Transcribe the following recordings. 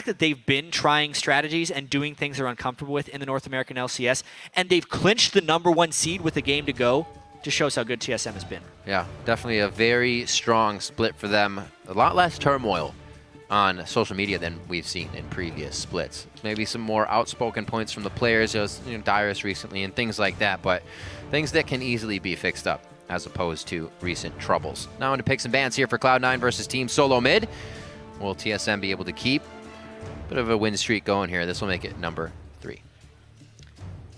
fact that they've been trying strategies and doing things they're uncomfortable with in the North American LCS, and they've clinched the #1 seed with a game to go, just shows how good TSM has been. Yeah, definitely a very strong split for them. A lot less turmoil on social media than we've seen in previous splits. Maybe some more outspoken points from the players, Dyrus recently and things like that, but things that can easily be fixed up as opposed to recent troubles. Now into picks and bans here for Cloud9 versus Team SoloMid. Will TSM be able to keep a bit of a win streak going here? This will make it number 3.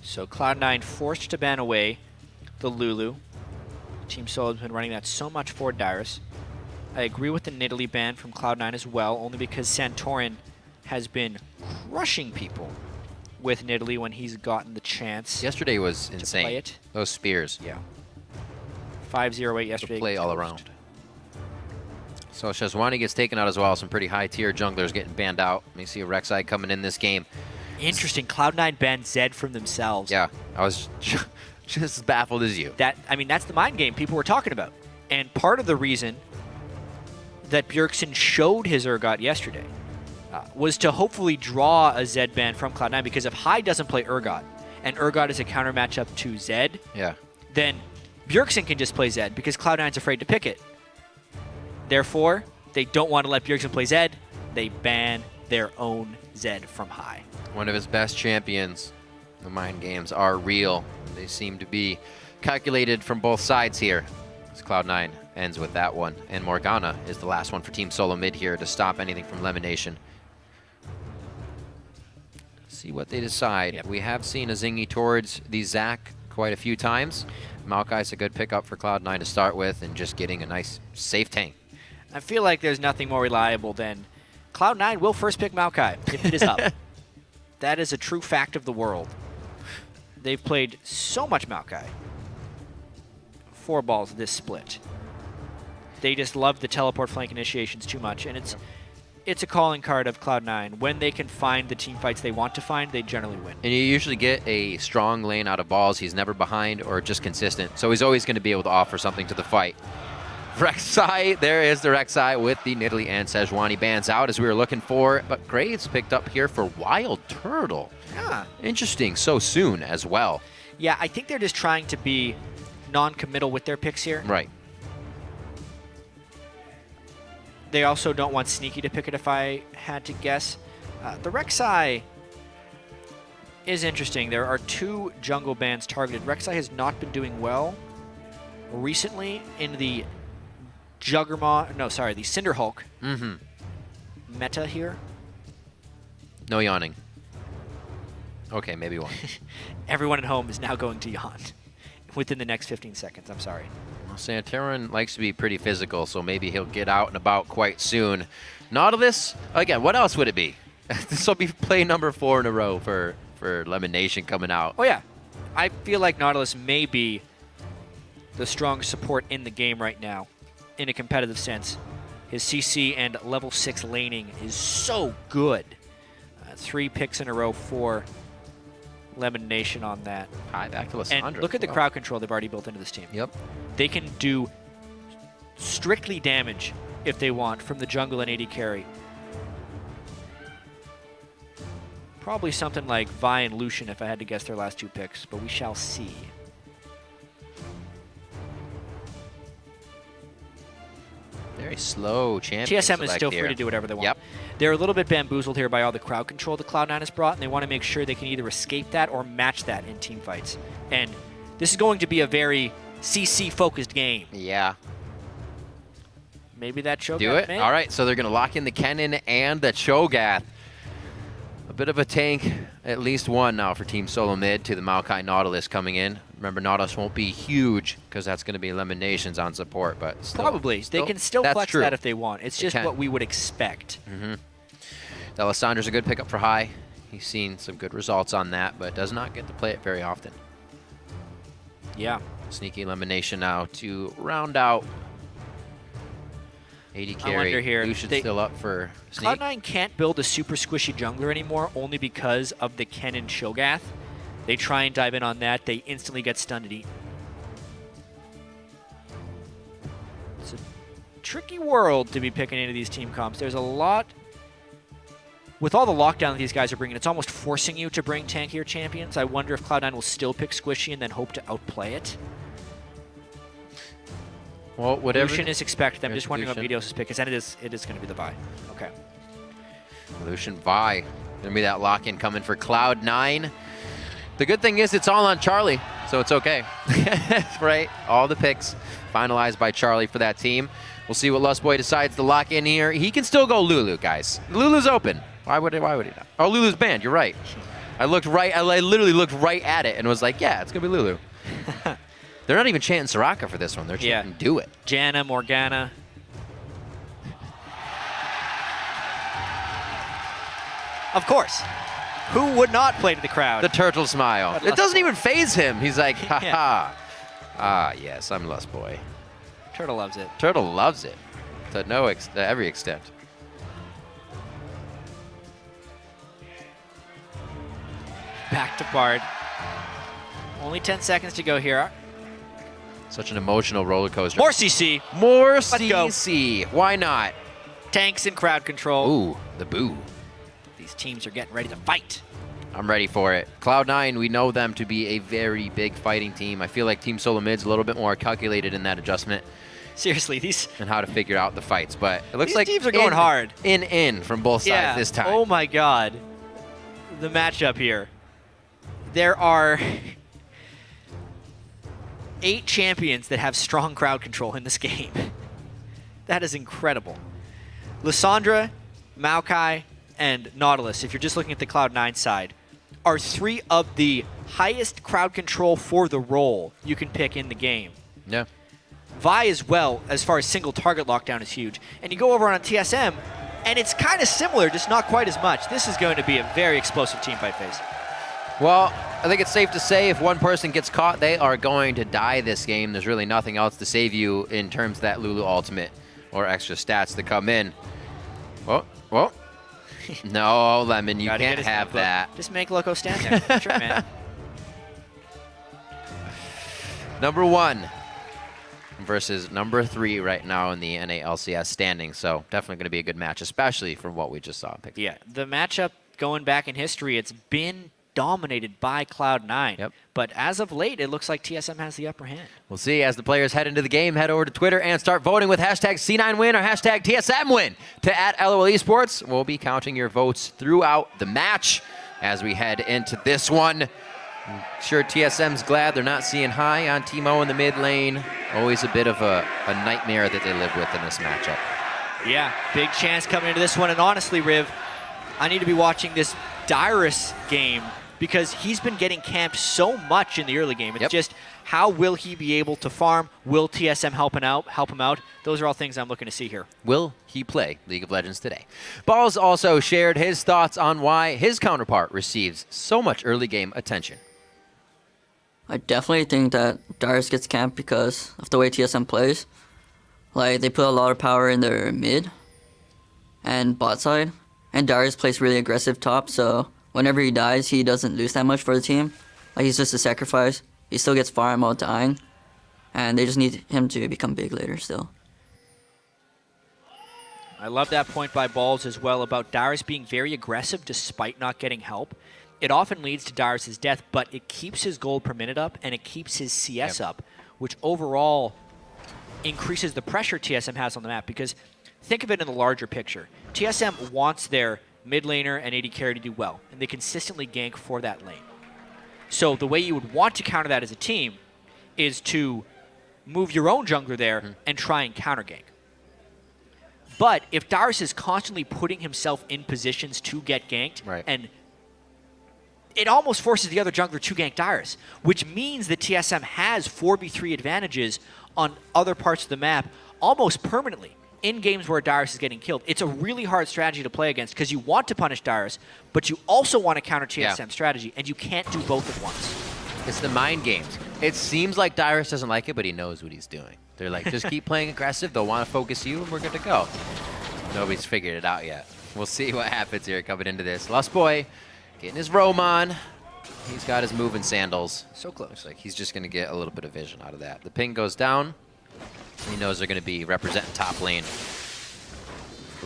So Cloud9 forced to ban away the Lulu. Team Solo has been running that so much for Dyrus. I agree with the Nidalee ban from Cloud9 as well, only because Santorin has been crushing people with Nidalee when he's gotten the chance. Yesterday was insane. Play it. Those spears. Yeah. 5-0-8 yesterday. Play all around. So Shazwani gets taken out as well. Some pretty high-tier junglers getting banned out. Let me see a Rek'Sai coming in this game. Interesting. Cloud9 banned Zed from themselves. Yeah, I was just as baffled as you. That's the mind game people were talking about. And part of the reason that Bjergsen showed his Urgot yesterday was to hopefully draw a Zed ban from Cloud9, because if Hai doesn't play Urgot, and Urgot is a counter matchup to Zed, then Bjergsen can just play Zed because Cloud9's afraid to pick it. Therefore, they don't want to let Bjergsen play Zed. They ban their own Zed from Hai. One of his best champions. The mind games are real. They seem to be calculated from both sides here. As Cloud9 ends with that one. And Morgana is the last one for Team SoloMid here to stop anything from elimination. See what they decide. Yep. We have seen a Zingy towards the Zac quite a few times. Maokai's a good pickup for Cloud9 to start with, and just getting a nice safe tank. I feel like there's nothing more reliable than Cloud9 will first pick Maokai if it is up. That is a true fact of the world. They've played so much Maokai. 4 balls this split. They just love the teleport flank initiations too much, and it's a calling card of Cloud9. When they can find the team fights they want to find, they generally win. And you usually get a strong lane out of balls. He's never behind or just consistent, so he's always going to be able to offer something to the fight. Rek'Sai, there is the Rek'Sai with the Nidalee and Sejuani bans out as we were looking for, but Graves picked up here for Wild Turtle. Yeah. Interesting, so soon as well. Yeah, I think they're just trying to be non-committal with their picks here. Right. They also don't want Sneaky to pick it if I had to guess. The Rek'Sai is interesting. There are 2 jungle bans targeted. Rek'Sai has not been doing well recently in the the Cinderhulk meta here. No yawning. Okay, maybe one. Everyone at home is now going to yawn within the next 15 seconds. I'm sorry. Well, Santorin likes to be pretty physical, so maybe he'll get out and about quite soon. Nautilus, again, what else would it be? This will be play number 4 in a row for elimination coming out. Oh, yeah. I feel like Nautilus may be the strongest support in the game right now in a competitive sense. His CC and level 6 laning is so good. 3 picks in a row for elimination on that. Hi, back to Lissandra. And look at the crowd control they've already built into this team. Yep. They can do strictly damage if they want from the jungle and AD carry. Probably something like Vi and Lucian if I had to guess their last 2 picks, but we shall see. Very slow champion. TSM is still free to do whatever they want. Yep. They're a little bit bamboozled here by all the crowd control that Cloud9 has brought, and they want to make sure they can either escape that or match that in team fights. And this is going to be a very CC-focused game. Yeah. Maybe that Cho'Gath Do it? may. All right, so they're going to lock in the Kennen and the Cho'Gath. A bit of a tank, at least one now for Team SoloMid to the Maokai Nautilus coming in. Remember, Nautilus won't be huge because that's going to be eliminations on support, but still. Probably. They can still flex true. that if they want. It's just what we would expect. Alessandra's a good pickup for Hai. He's seen some good results on that, but does not get to play it very often. Yeah. Sneaky elimination now to round out AD carry. I wonder here. Lucian's still up for Sneak. Cloud9 can't build a super squishy jungler anymore only because of the Kennen Cho'Gath. They try and dive in on that. They instantly get stunned and eaten. It's a tricky world to be picking into these team comps. There's a lot with all the lockdown that these guys are bringing, it's almost forcing you to bring tankier champions. I wonder if Cloud9 will still pick Squishy and then hope to outplay it. Well, whatever. Lucian is expected. I'm just wondering what Lucian. Meteos' pick is, and it is going to be the Vi. Okay. Lucian Vi. Gonna be that lock-in coming for Cloud9. The good thing is it's all on Charlie, so it's okay. Right? All the picks finalized by Charlie for that team. We'll see what Lustboy decides to lock in here. He can still go Lulu, guys. Lulu's open. Why would he not? Oh, Lulu's banned. You're right. I literally looked right at it and was like, yeah, it's gonna be Lulu. They're not even chanting Soraka for this one. They're chanting do it. Janna, Morgana. Of course. Who would not play to the crowd? The turtle smile. It doesn't even faze him. He's like, ha ha. Ah, yes, I'm Lustboy. Turtle loves it. Turtle loves it to every extent. Back to Bard. Only 10 seconds to go here. Such an emotional roller coaster. More CC. More Let's go. CC. Why not? Tanks and crowd control. Ooh, the boo. These teams are getting ready to fight. I'm ready for it. Cloud9, we know them to be a very big fighting team. I feel like Team SoloMid's a little bit more calculated in that adjustment. Seriously, these and how to figure out the fights, but it looks like teams are going hard. In from both sides this time. Oh my god. The matchup here. There are 8 champions that have strong crowd control in this game. That is incredible. Lissandra, Maokai, and Nautilus, if you're just looking at the Cloud9 side, are 3 of the highest crowd control for the role you can pick in the game. Yeah. Vi as well, as far as single target lockdown, is huge. And you go over on TSM, and it's kind of similar, just not quite as much. This is going to be a very explosive teamfight phase. Well, I think it's safe to say if one person gets caught, they are going to die this game. There's really nothing else to save you in terms of that Lulu ultimate or extra stats to come in. Well. No, Lemon, you can't have that. Just make Loco stand there. Sure, man. Number 1 versus number 3 right now in the NA LCS standing. So definitely going to be a good match, especially from what we just saw. Yeah, the matchup going back in history, it's been dominated by Cloud9. Yep. But as of late, it looks like TSM has the upper hand. We'll see as the players head into the game. Head over to Twitter and start voting with hashtag C9win or hashtag TSMwin to @LOL Esports. We'll be counting your votes throughout the match as we head into this one. I'm sure TSM's glad they're not seeing high on Teemo in the mid lane. Always a bit of a nightmare that they live with in this matchup. Yeah, big chance coming into this one. And honestly, Riv, I need to be watching this Dyrus game because he's been getting camped so much in the early game. It's just how will he be able to farm? Will TSM help him out? Those are all things I'm looking to see here. Will he play League of Legends today? Balls also shared his thoughts on why his counterpart receives so much early game attention. I definitely think that Darius gets camped because of the way TSM plays. Like, they put a lot of power in their mid and bot side, and Darius plays really aggressive top, so whenever he dies, he doesn't lose that much for the team. Like, he's just a sacrifice. He still gets farm while dying, and they just need him to become big later still. I love that point by Balls as well about Darius being very aggressive despite not getting help. It often leads to Darius' death, but it keeps his gold per minute up, and it keeps his CS up, which overall increases the pressure TSM has on the map, because think of it in the larger picture. TSM wants their mid laner and AD carry to do well, and they consistently gank for that lane. So the way you would want to counter that as a team is to move your own jungler there and try and counter gank. But if Darius is constantly putting himself in positions to get ganked, and it almost forces the other jungler to gank Darius, which means that TSM has 4v3 advantages on other parts of the map almost permanently in games where Darius is getting killed. It's a really hard strategy to play against because you want to punish Darius, but you also want to counter TSM strategy, and you can't do both at once. It's the mind games. It seems like Darius doesn't like it, but he knows what he's doing. They're like, just keep playing aggressive. They'll want to focus you, and we're good to go. Nobody's figured it out yet. We'll see what happens here coming into this. Lustboy getting his roam on. He's got his moving sandals. So close. Looks like he's just going to get a little bit of vision out of that. The ping goes down. He knows they're going to be representing top lane.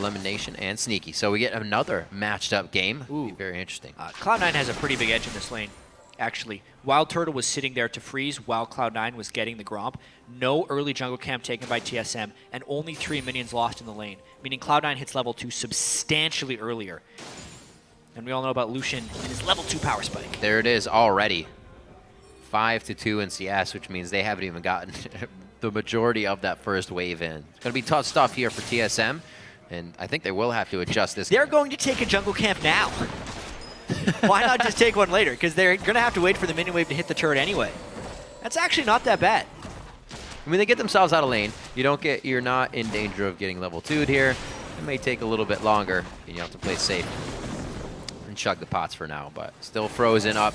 Elimination and Sneaky. So we get another matched up game. Ooh. Be very interesting. Cloud9 has a pretty big edge in this lane, actually. Wild Turtle was sitting there to freeze while Cloud9 was getting the Gromp. No early jungle camp taken by TSM, and only 3 minions lost in the lane, meaning Cloud9 hits level 2 substantially earlier. And we all know about Lucian and his level 2 power spike. There it is already. 5-2 in CS, which means they haven't even gotten the majority of that first wave in. It's going to be tough stuff here for TSM, and I think they will have to adjust this. They're going to take a jungle camp now. Why not just take one later? Because they're going to have to wait for the minion wave to hit the turret anyway. That's actually not that bad. I mean, they get themselves out of lane. You're not in danger of getting level 2'd here. It may take a little bit longer, and you have to play safe and chug the pots for now, but still frozen up.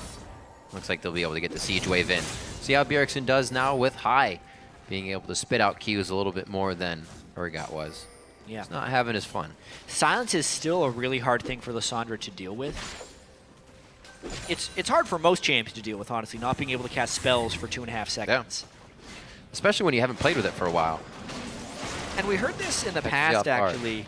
Looks like they'll be able to get the siege wave in. See how Bjergsen does now with High, being able to spit out Qs a little bit more than Urgot was. Yeah. He's not having his fun. Silence is still a really hard thing for Lissandra to deal with. It's hard for most champions to deal with, honestly, not being able to cast spells for 2.5 seconds. Yeah. Especially when you haven't played with it for a while. And we heard this in the past, actually,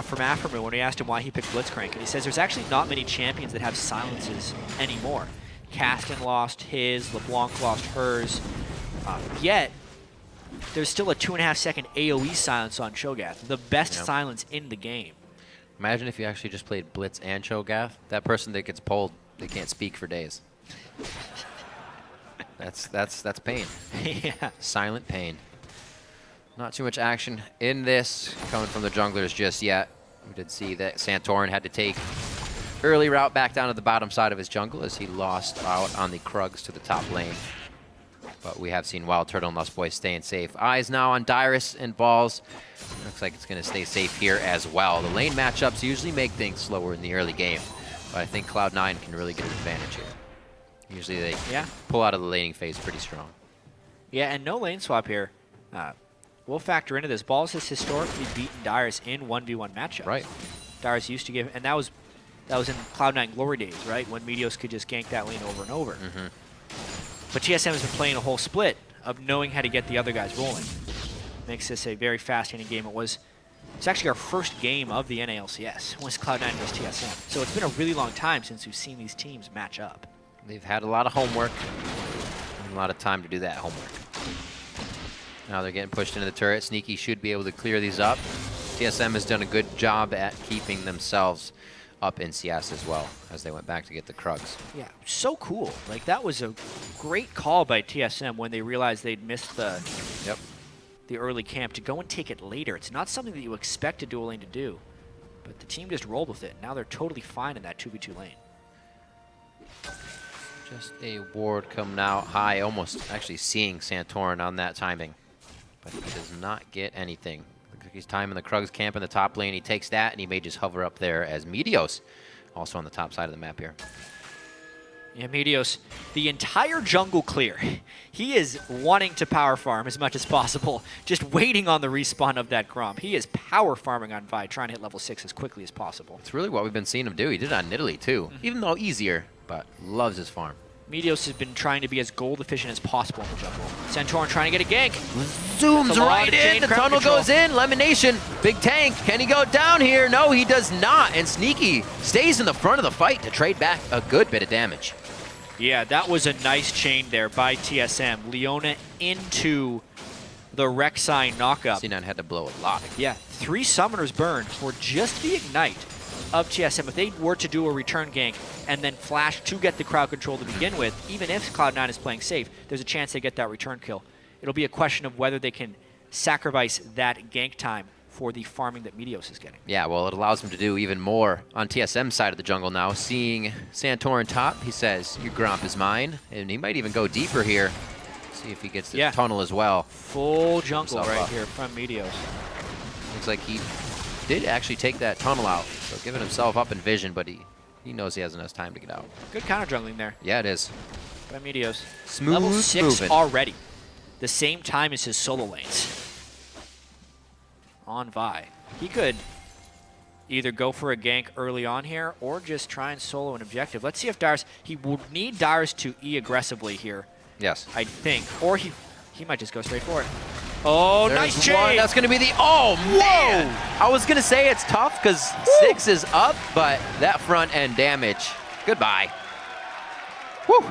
from Afferman when we asked him why he picked Blitzcrank. And he says there's actually not many champions that have silences anymore. Caston lost his, LeBlanc lost hers. Yet, there's still a 2.5 second AoE silence on Cho'Gath, the best silence in the game. Imagine if you actually just played Blitz and Cho'Gath. That person that gets pulled, they can't speak for days. That's pain. Yeah. Silent pain. Not too much action in this coming from the junglers just yet. We did see that Santorin had to take early route back down to the bottom side of his jungle as he lost out on the Krugs to the top lane. But we have seen Wild Turtle and Lust Boy staying safe. Eyes now on Dyrus and Balls. Looks like it's going to stay safe here as well. The lane matchups usually make things slower in the early game, but I think Cloud9 can really get an advantage here. Usually they pull out of the laning phase pretty strong. Yeah, and no lane swap here. We'll factor into this. Balls has historically beaten Dyrus in 1v1 matchups. Right. Dyrus used to give, and that was in Cloud9 glory days, right? When Meteos could just gank that lane over and over. But TSM has been playing a whole split of knowing how to get the other guys rolling. Makes this a very fascinating game. It's actually our first game of the NALCS, was Cloud9 versus TSM. So it's been a really long time since we've seen these teams match up. They've had a lot of homework and a lot of time to do that homework. Now they're getting pushed into the turret. Sneaky should be able to clear these up. TSM has done a good job at keeping themselves up in CS as well as they went back to get the Krugs. Yeah, so cool. Like, that was a great call by TSM when they realized they'd missed the early camp to go and take it later. It's not something that you expect a dual lane to do, but the team just rolled with it. Now they're totally fine in that 2v2 lane. Just a ward coming out high, almost actually seeing Santorin on that timing, but he does not get anything. Looks like he's timing the Krugs camp in the top lane. He takes that, and he may just hover up there as Meteos also on the top side of the map here. Yeah, Meteos, the entire jungle clear. He is wanting to power farm as much as possible, just waiting on the respawn of that Gromp. He is power farming on Vi, trying to hit level 6 as quickly as possible. It's really what we've been seeing him do. He did it on Nidalee too, even though easier, but loves his farm. Meteos has been trying to be as gold efficient as possible in the jungle. Santorin trying to get a gank. Zooms right in. The tunnel goes in. Elimination. Big tank. Can he go down here? No, he does not. And Sneaky stays in the front of the fight to trade back a good bit of damage. Yeah, that was a nice chain there by TSM. Leona into the Rek'Sai knockup. C9 had to blow a lot. Yeah, 3 summoners burned for just the ignite of TSM. If they were to do a return gank and then flash to get the crowd control to begin with, even if Cloud9 is playing safe, there's a chance they get that return kill. It'll be a question of whether they can sacrifice that gank time for the farming that Meteos is getting. Yeah, well, it allows him to do even more on TSM's side of the jungle now. Seeing Santorin top, he says, your Gromp is mine. And he might even go deeper here. See if he gets the tunnel as well. Full jungle right here from Meteos. Looks like he did actually take that tunnel out. So giving himself up in vision, but he knows he has enough time to get out. Good counter jungling there. Yeah, it is. By Meteos. Smooth Level 6 moving. already. The same time as his solo lanes. On Vi. He could either go for a gank early on here or just try and solo an objective. Let's see if Dyrus, he will need Dyrus to E aggressively here. Yes. I think. Or he might just go straight for it. Oh, There's nice one. chain. That's going to be the... Oh, man! I was going to say it's tough because 6 is up, but that front end damage. Goodbye. Woo!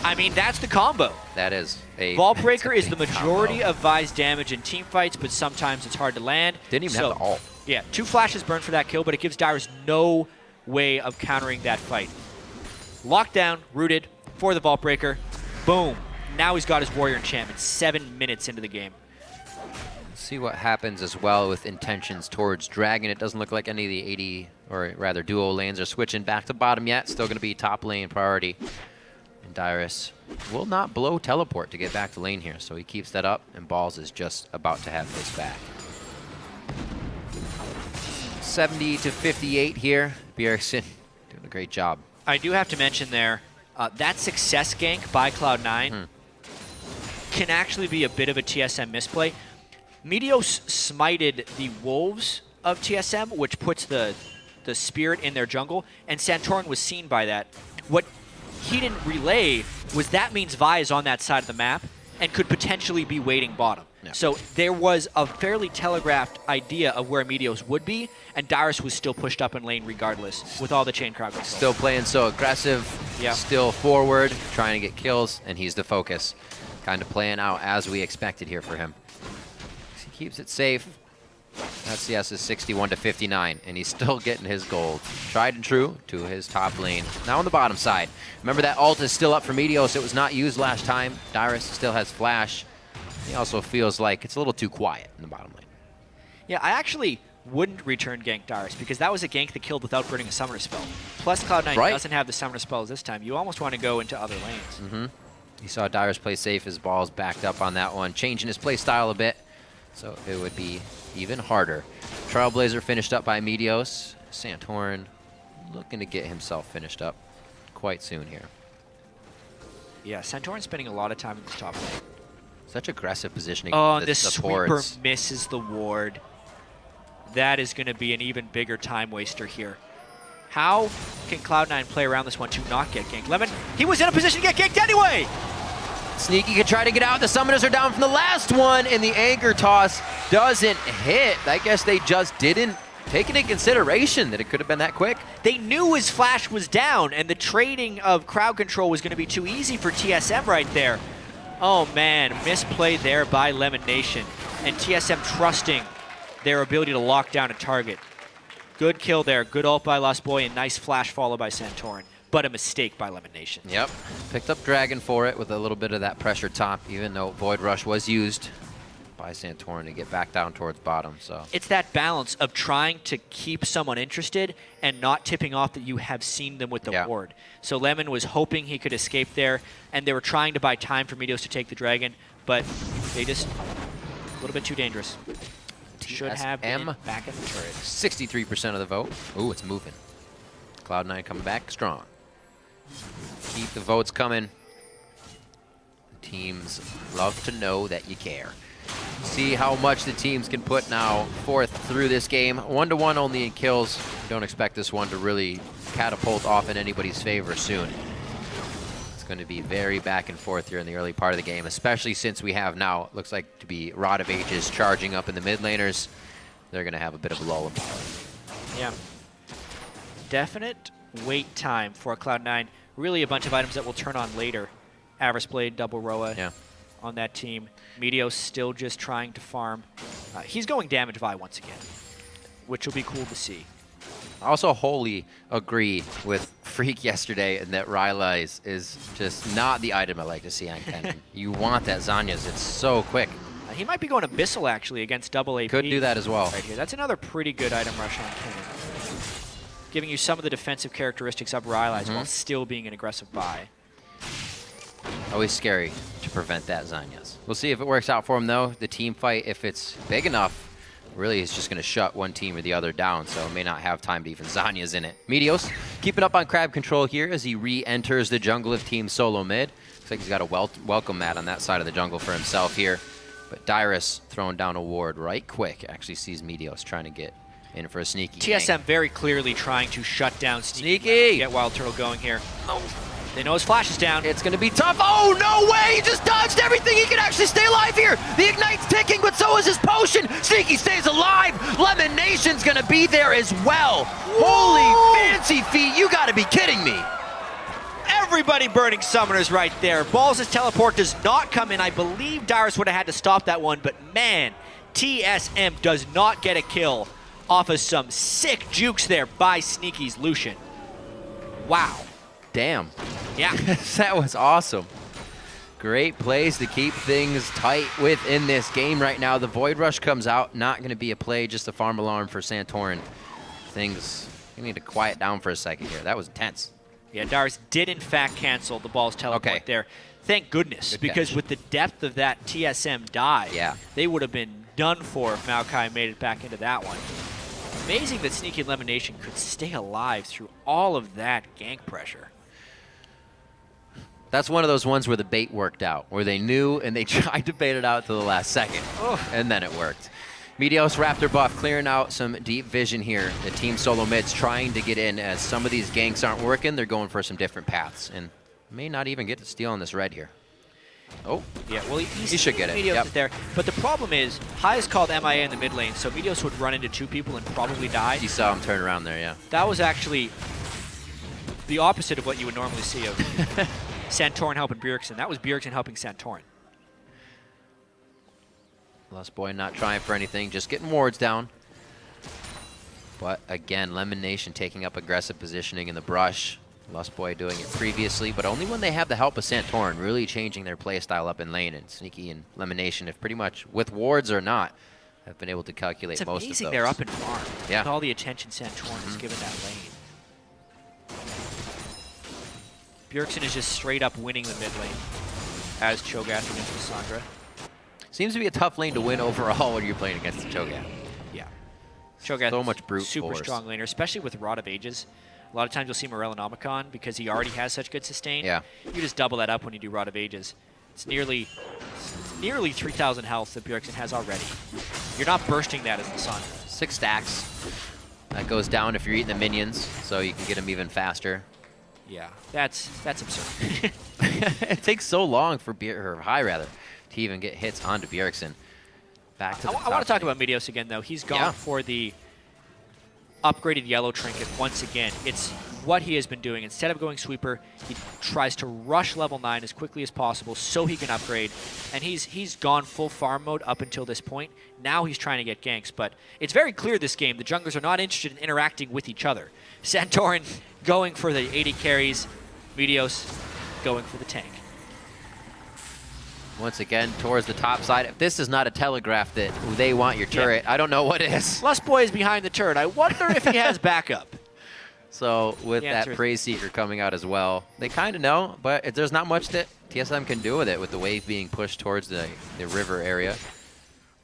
I mean, that's the combo. That is a... Vault Breaker is the big majority combo. of Vi's damage in team fights, but sometimes it's hard to land. Didn't even have the ult. Yeah, 2 flashes burned for that kill, but it gives Dyrus no way of countering that fight. Lockdown, rooted for the Vault Breaker. Boom. Now he's got his Warrior enchantment 7 minutes into the game. See what happens as well with intentions towards Dragon. It doesn't look like any of the 80, or rather duo lanes are switching back to bottom yet. Still going to be top lane priority. And Dyrus will not blow teleport to get back to lane here, so he keeps that up, and Balls is just about to have his back. 70 to 58 here. Bjergsen doing a great job. I do have to mention there, that success gank by Cloud9 can actually be a bit of a TSM misplay. Meteos smited the Wolves of TSM, which puts the spirit in their jungle, and Santorin was seen by that. What he didn't relay was that means Vi is on that side of the map and could potentially be waiting bottom. Yeah. So there was a fairly telegraphed idea of where Meteos would be, and Dyrus was still pushed up in lane regardless with all the chain crowd control. Still playing so aggressive, Yeah. still forward, trying to get kills, and he's the focus. Kind of playing out as we expected here for him. He keeps it safe. LCS is 61 to 59, and he's still getting his gold. Tried and true to his top lane. Now on the bottom side. Remember that ult is still up for Meteos. It was not used last time. Dyrus still has flash. He also feels like it's a little too quiet in the bottom lane. Yeah, I actually wouldn't return gank Dyrus because that was a gank that killed without burning a summoner spell. Plus Cloud9 Right. doesn't have the summoner spells this time. You almost want to go into other lanes. You saw Dyrus play safe. His Balls backed up on that one, changing his play style a bit, so it would be even harder. Trailblazer finished up by Meteos. Santorin looking to get himself finished up quite soon here. Yeah, Santorin's spending a lot of time in this top lane. Such aggressive positioning. Oh, the this sweeper boards. misses the ward. That is going to be an even bigger time waster here. How can Cloud9 play around this one to not get ganked? Lemon, he was in a position to get ganked anyway! Sneaky could try to get out. The summoners are down from the last one, and the anchor toss doesn't hit. I guess they just didn't take into consideration that it could have been that quick. They knew his flash was down, and the trading of crowd control was going to be too easy for TSM right there. Oh man, misplay there by Lemon Nation, and TSM trusting their ability to lock down a target. Good kill there, good ult by Lost Boy, and nice flash follow by Santorin, but a mistake by Lemon Nation. Yep. Picked up Dragon for it with a little bit of that pressure top, even though Void Rush was used by Santorin to get back down towards bottom. So It's that balance of trying to keep someone interested and not tipping off that you have seen them with the ward. So Lemon was hoping he could escape there, and they were trying to buy time for Meteos to take the Dragon, but they just a little bit too dangerous. Should have been TSM. back in the turret. 63% of the vote. Ooh, it's moving. Cloud9 coming back strong. Keep the votes coming. Teams love to know that you care. See how much the teams can put now forth through this game. 1-to-1 only in kills. Don't expect this one to really catapult off in anybody's favor soon. It's going to be very back and forth here in the early part of the game, especially since we have now, it looks like to be Rod of Ages charging up in the mid laners. They're going to have a bit of a lull in power. Yeah. Definite wait time for Cloud9. Really a bunch of items that will turn on later. Avarice Blade, Double Roa on that team. Meteos still just trying to farm. He's going damage Vi once again, which will be cool to see. I also wholly agree with Freak yesterday in that Rylai's is just not the item I like to see on Kennen. You want that Zanya's. It's so quick. He might be going Abyssal actually against double AP. Could do that as well. Right here. That's another pretty good item rush on Kennen. Giving you some of the defensive characteristics of Rylai's while still being an aggressive buy. Always scary to prevent that Zanya's. We'll see if it works out for him though. The team fight, if it's big enough, really is just going to shut one team or the other down, so it may not have time to even Zanya's in it. Meteos keeping up on crab control here as he re-enters the jungle of Team SoloMid. Looks like he's got a welcome mat on that side of the jungle for himself here. But Dyrus throwing down a ward right quick. Actually sees Meteos trying to get in for a sneaky TSM gank. very clearly trying to shut down Sneaky. Sneaky! Get Wild Turtle going here. They know his flash is down. It's going to be tough. Oh, no way! He just dodged everything. He can actually stay alive here. The Ignite's ticking, but so is his potion. Sneaky stays alive. Lemon Nation's going to be there as well. Holy fancy feet. You got to be kidding me. Everybody burning summoners right there. Balls' teleport does not come in. I believe Darius would have had to stop that one, but man, TSM does not get a kill off of some sick jukes there by Sneaky's Lucian. Wow. Damn. Yeah. That was awesome. Great plays to keep things tight within this game right now. The Void Rush comes out. Not going to be a play, just a farm alarm for Santorin. You need to quiet down for a second here. That was intense. Yeah, Darius did in fact cancel the Ball's teleport there. Thank goodness, because with the depth of that TSM dive, they would have been done for if Maokai made it back into that one. Amazing that Sneaky and Lemon Nation could stay alive through all of that gank pressure. That's one of those ones where the bait worked out, where they knew and they tried to bait it out to the last second, and then it worked. Meteos Raptor buff clearing out some deep vision here. The team SoloMid's trying to get in. As some of these ganks aren't working, they're going for some different paths and may not even get to steal on this red here. Oh, yeah, well, he should get it. Meteos there, but the problem is, High is called MIA in the mid lane, so Meteos would run into 2 people and probably die. You saw him turn around there, yeah. That was actually the opposite of what you would normally see of Santorin helping Bjergsen. That was Bjergsen helping Santorin. Lust Boy not trying for anything, just getting wards down. But again, Lemon Nation taking up aggressive positioning in the brush. Lust Boy doing it previously, but only when they have the help of Santorin, really changing their playstyle up in lane. And Sneaky and Lemon Nation, if pretty much with wards or not, have been able to calculate most of those. It's amazing they're up in farm. Yeah. With all the attention Santorin has given that lane. Bjergsen is just straight up winning the mid lane as Cho'Gath against Cassandra. Seems to be a tough lane to win overall when you're playing against the Cho'Gath. Yeah. Cho'Gath so much brute super force. Strong laner, especially with Rod of Ages. A lot of times you'll see Morellonomicon because he already has such good sustain. Yeah. You just double that up when you do Rod of Ages. It's nearly 3,000 health that Bjergsen has already. You're not bursting that as the Sun. 6 stacks. That goes down if you're eating the minions, so you can get them even faster. Yeah, that's absurd. It takes so long for High rather to even get hits onto Bjergsen. Back to the I want to talk about Meteos again, though. He's gone for the upgraded yellow trinket once again. It's what he has been doing. Instead of going sweeper, he tries to rush level 9 as quickly as possible so he can upgrade. And he's gone full farm mode up until this point. Now he's trying to get ganks, but it's very clear this game the junglers are not interested in interacting with each other. Santorin going for the 80 carries, Meteos going for the tank. Once again, towards the top side. If this is not a telegraph that they want your turret, I don't know what is. Lust Boy is behind the turret. I wonder if he has backup. So with that Praise Seeker coming out as well, they kind of know, but there's not much that TSM can do with it, with the wave being pushed towards the river area.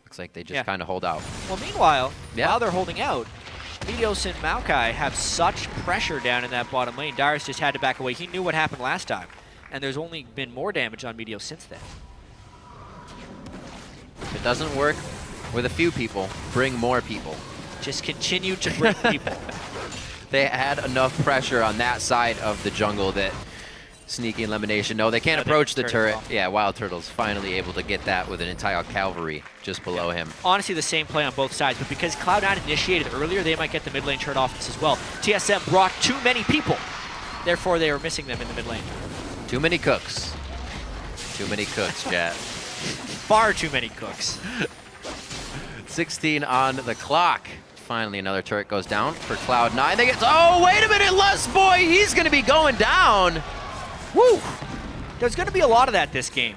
Looks like they just kind of hold out. Well, meanwhile, while they're holding out, Meteos and Maokai have such pressure down in that bottom lane. Darius just had to back away. He knew what happened last time, and there's only been more damage on Meteos since then. If it doesn't work with a few people, bring more people. Just continue to bring people. They had enough pressure on that side of the jungle that Sneaky and Lemon Nation, no, they can't approach the turret. Yeah, Wild Turtle's finally able to get that with an entire cavalry just below him. Honestly, the same play on both sides, but because Cloud9 initiated earlier, they might get the mid lane turret off this as well. TSM brought too many people. Therefore, they were missing them in the mid lane. Too many cooks. Too many cooks, Jet. Far too many cooks. 16 on the clock. Finally, another turret goes down for Cloud9. They get, oh, wait a minute, Lust Boy, he's going to be going down. Woo! There's going to be a lot of that this game.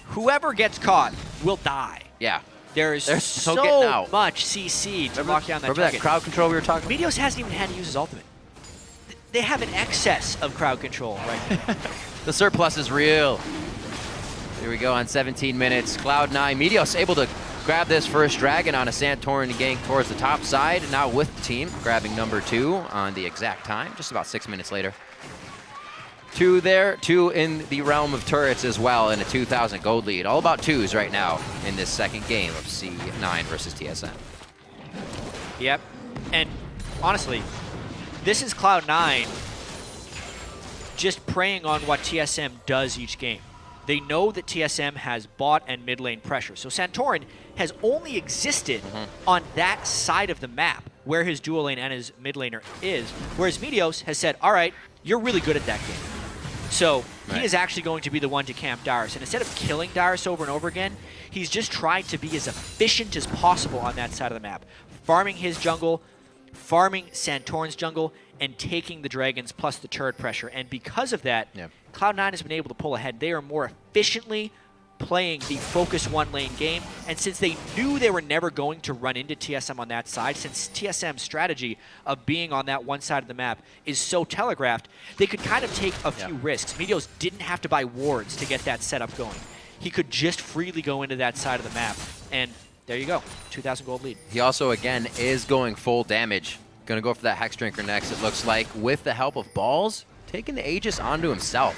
Whoever gets caught will die. Yeah. There's so much CC to lock down that target. Remember that crowd control we were talking about? Meteos hasn't even had to use his ultimate. They have an excess of crowd control right now. The surplus is real. Here we go on 17 minutes. Cloud9, Meteos able to grab this first dragon on a Santorin gank towards the top side. Now with the team, grabbing number 2 on the exact time, just about 6 minutes later. 2 there, 2 in the realm of turrets as well, and a 2,000 gold lead. All about 2s right now in this second game of C9 versus TSM. Yep, and honestly, this is Cloud9 just preying on what TSM does each game. They know that TSM has bot and mid lane pressure. So Santorin has only existed on that side of the map where his dual lane and his mid laner is, whereas Meteos has said, all right, you're really good at that game. So he is actually going to be the one to camp Darius. And instead of killing Darius over and over again, he's just tried to be as efficient as possible on that side of the map, farming his jungle, farming Santorin's jungle, and taking the dragons plus the turret pressure. And because of that, Cloud9 has been able to pull ahead. They are more efficiently playing the focus one lane game. And since they knew they were never going to run into TSM on that side, since TSM's strategy of being on that one side of the map is so telegraphed, they could kind of take a few risks. Meteos didn't have to buy wards to get that setup going. He could just freely go into that side of the map. And there you go, 2,000 gold lead. He also, again, is going full damage. Going to go for that Hex Drinker next, it looks like, with the help of Balls, taking the Aegis onto himself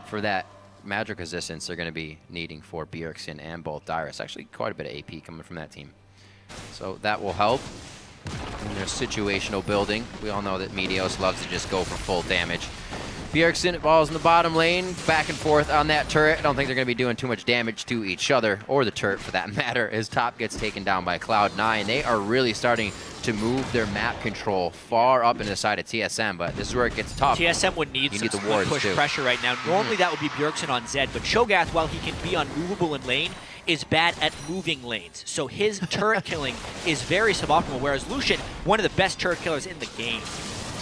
for that magic resistance they're going to be needing for Bjergsen and both Darius. Actually, quite a bit of AP coming from that team. So that will help in their situational building. We all know that Meteos loves to just go for full damage. Bjergsen, Balls in the bottom lane, back and forth on that turret. I don't think they're going to be doing too much damage to each other, or the turret for that matter, as top gets taken down by Cloud9. They are really starting to move their map control far up into the side of TSM, but this is where it gets tough. TSM would need some split push pressure right now. Normally that would be Bjergsen on Zed, but Cho'Gath, while he can be unmovable in lane, is bad at moving lanes. So his turret killing is very suboptimal, whereas Lucian, one of the best turret killers in the game.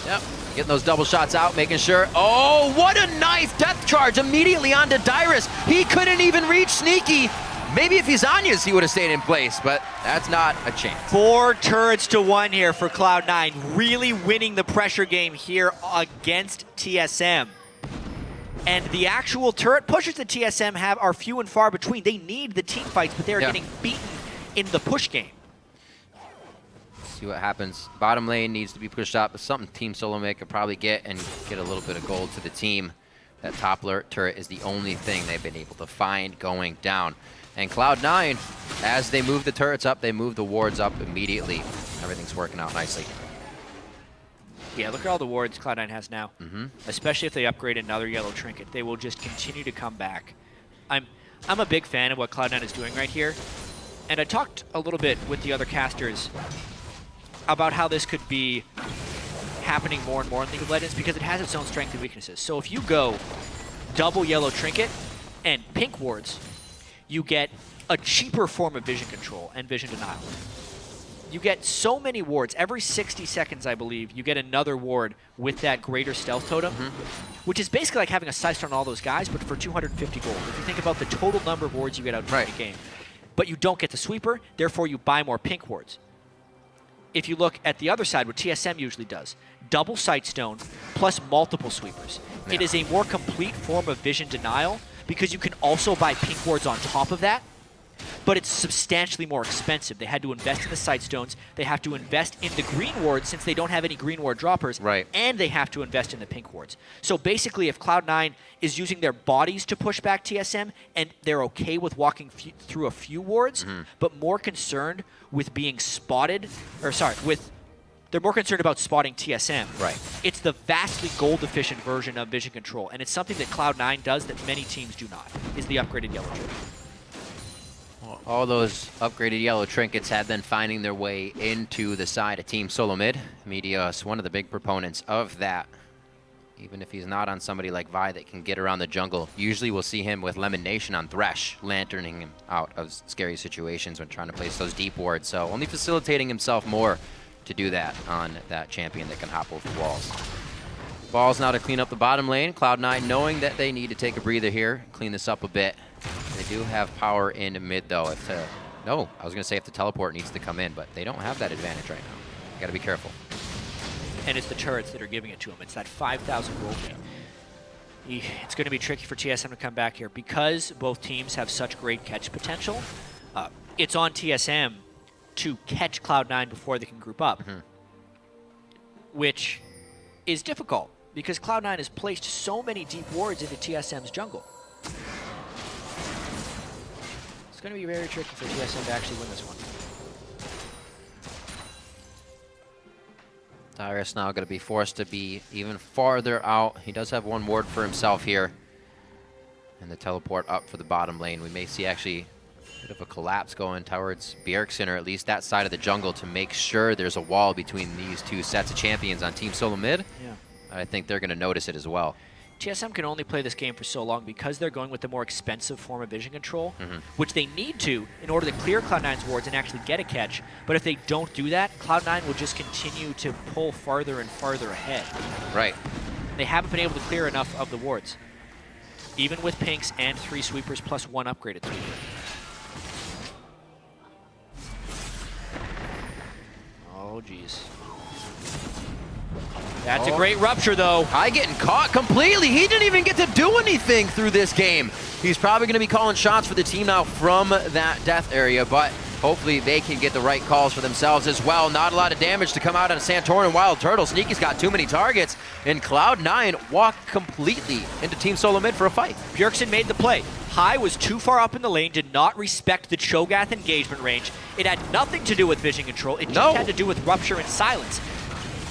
Yep, getting those double shots out, making sure. Oh, what a nice death charge immediately onto Dyrus. He couldn't even reach Sneaky. Maybe if he's Anya's, he would have stayed in place, but that's not a chance. 4 turrets to 1 here for Cloud9, really winning the pressure game here against TSM. And the actual turret pushes that TSM have are few and far between. They need the team fights, but they're getting beaten in the push game. See what happens. Bottom lane needs to be pushed up, but something Team SoloMid could probably get and get a little bit of gold to the team. That top turret is the only thing they've been able to find going down. And Cloud9, as they move the turrets up, they move the wards up immediately. Everything's working out nicely. Yeah, look at all the wards Cloud9 has now. Especially if they upgrade another yellow trinket. They will just continue to come back. I'm a big fan of what Cloud9 is doing right here. And I talked a little bit with the other casters about how this could be happening more and more in League of Legends because it has its own strengths and weaknesses. So if you go double yellow trinket and pink wards, you get a cheaper form of vision control and vision denial. You get so many wards. Every 60 seconds, I believe, you get another ward with that greater stealth totem, which is basically like having a sight on all those guys, but for 250 gold. If you think about the total number of wards you get out of the game. But you don't get the sweeper, therefore you buy more pink wards. If you look at the other side, what TSM usually does, double sightstone plus multiple sweepers. It is a more complete form of vision denial because you can also buy pink wards on top of that, but it's substantially more expensive. They had to invest in the sightstones, they have to invest in the green wards since they don't have any green ward droppers, and they have to invest in the pink wards. So basically, if Cloud9 is using their bodies to push back TSM, and they're okay with walking through a few wards, but more concerned with being spotted, or sorry, they're more concerned about spotting TSM. It's the vastly gold-efficient version of vision control, and it's something that Cloud9 does that many teams do not, is the upgraded yellow trinket. All those upgraded yellow trinkets have been finding their way into the side of Team SoloMid. Meteos, one of the big proponents of that. Even if he's not on somebody like Vi that can get around the jungle, usually we'll see him with Lemon Nation on Thresh, lanterning him out of scary situations when trying to place those deep wards. So only facilitating himself more to do that on that champion that can hop over walls. Balls now to clean up the bottom lane. Cloud9 knowing that they need to take a breather here, clean this up a bit. They do have power in mid though. If I was going to say if the teleport needs to come in, but they don't have that advantage right now. You got to be careful. And it's the turrets that are giving it to him. It's that 5,000 gold game. It's going to be tricky for TSM to come back here because both teams have such great catch potential. It's on TSM to catch Cloud9 before they can group up, which is difficult because Cloud9 has placed so many deep wards into TSM's jungle. It's going to be very tricky for TSM to actually win this one. Dyrus now going to be forced to be even farther out. He does have one ward for himself here. And the teleport up for the bottom lane. We may see actually a bit of a collapse going towards Bjergsen, or at least that side of the jungle, to make sure there's a wall between these two sets of champions on Team SoloMid. Yeah. I think they're going to notice it as well. TSM can only play this game for so long because they're going with the more expensive form of vision control, which they need to in order to clear Cloud9's wards and actually get a catch. But if they don't do that, Cloud9 will just continue to pull farther and farther ahead. Right. They haven't been able to clear enough of the wards, even with pinks and 3 sweepers plus 1 upgraded sweeper. Oh, jeez. That's a great rupture, though. High getting caught completely. He didn't even get to do anything through this game. He's probably going to be calling shots for the team now from that death area, but hopefully they can get the right calls for themselves as well. Not a lot of damage to come out on Santorin and Wild Turtle. Sneaky's got too many targets, and Cloud9 walked completely into Team SoloMid for a fight. Bjergsen made the play. High was too far up in the lane, did not respect the Cho'Gath engagement range. It had nothing to do with vision control. It just had to do with rupture and silence.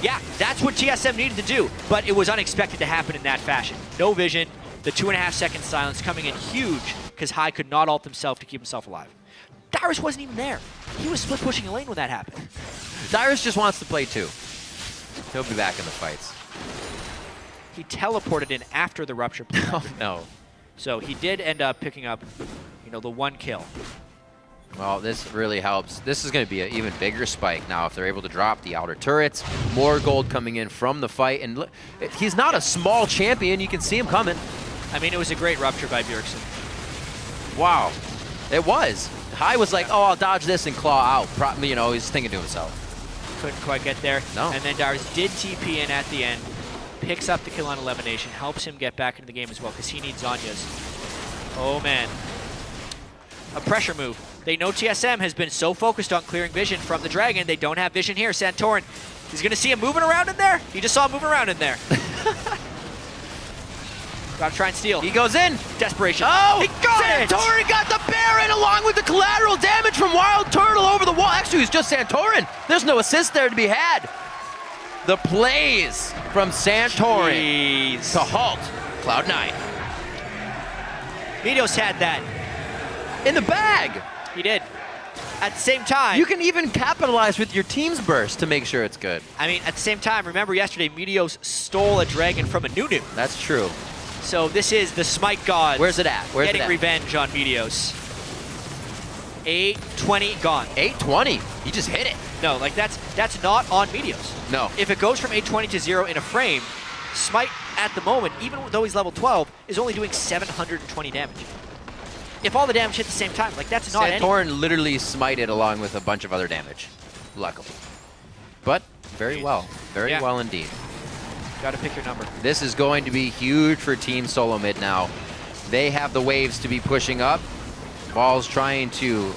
Yeah, that's what TSM needed to do, but it was unexpected to happen in that fashion. No vision, the 2.5-second silence coming in huge because High could not ult himself to keep himself alive. Dyrus wasn't even there. He was split pushing a lane when that happened. Dyrus just wants to play too. He'll be back in the fights. He teleported in after the rupture play. Oh no. So he did end up picking up, the 1 kill. Well, this really helps. This is going to be an even bigger spike now if they're able to drop the outer turrets. More gold coming in from the fight. And look, he's not a small champion. You can see him coming. I mean, it was a great rupture by Bjergsen. Wow. It was. High was like, oh, I'll dodge this and claw out. He's thinking to himself. Couldn't quite get there. No. And then Dyrus did TP in at the end. Picks up the kill on elimination. Helps him get back into the game as well because he needs Zanya's. Oh, man. A pressure move. They know TSM has been so focused on clearing vision from the Dragon, they don't have vision here. Santorin, he's going to see him moving around in there. He just saw him moving around in there. Got to try and steal. He goes in. Desperation. Oh, he got Santorin it! got the Baron along with the collateral damage from Wild Turtle over the wall. Actually, it's just Santorin. There's no assist there to be had. The plays from Santorin to halt Cloud9. Meteos had that. In the bag. He did. At the same time, You can even capitalize with your team's burst to make sure it's good. I mean, at the same time, remember yesterday, Meteos stole a dragon from a Nunu. That's true. So this is the Smite God. Where's it at? Where's getting it at? revenge on Meteos. 820 gone. 820. He just hit it. No, like that's not on Meteos. No. If it goes from 820 to 0 in a frame, Smite at the moment, even though he's level 12, is only doing 720 damage. If all the damage hit at the same time, like that's not anything. Santorin literally smited along with a bunch of other damage. Luckily. But very well. Very well indeed. Gotta pick your number. This is going to be huge for Team SoloMid now. They have the waves to be pushing up. Ball's trying to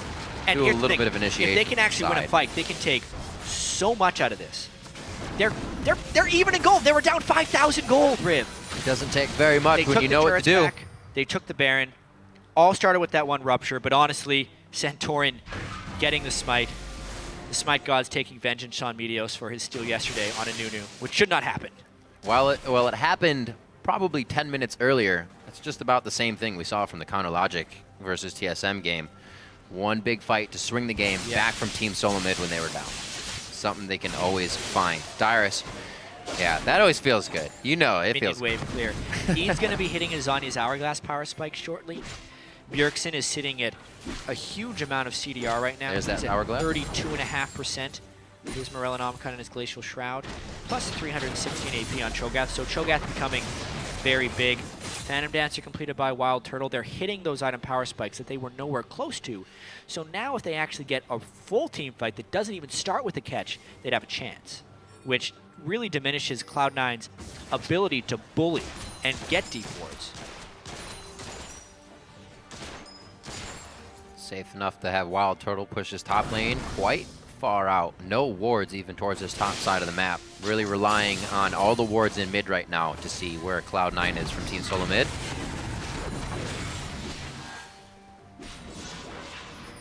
do a little bit of initiation. If they can actually win a fight, they can take so much out of this. They're even in gold. They were down 5,000 gold, Riv. It doesn't take very much They when you know what to do. back. They took the Baron. All started with that one rupture, but honestly, Santorin getting the smite. The Smite God's taking vengeance on Meteos for his steal yesterday on a Nunu, which should not happen. Well, it happened probably 10 minutes earlier. That's just about the same thing we saw from the Counter Logic versus TSM game. One big fight to swing the game back from Team SoloMid when they were down. Something they can always find. Dyrus, yeah, that always feels good. You know, it feels wave clear. He's going to be hitting his Zanya's Hourglass power spike shortly. Bjergsen is sitting at a huge amount of CDR right now. There's that He's Hourglass. 32.5% with his Morellonomicon and his Glacial Shroud, plus 316 AP on Cho'Gath. So Cho'Gath becoming very big. Phantom Dancer completed by Wild Turtle. They're hitting those item power spikes that they were nowhere close to. So now if they actually get a full team fight that doesn't even start with a catch, they'd have a chance, which really diminishes Cloud9's ability to bully and get deep wards. safe enough to have Wild Turtle push his top lane quite far out. No wards even towards this top side of the map. Really relying on all the wards in mid right now to see where Cloud9 is from Team SoloMid.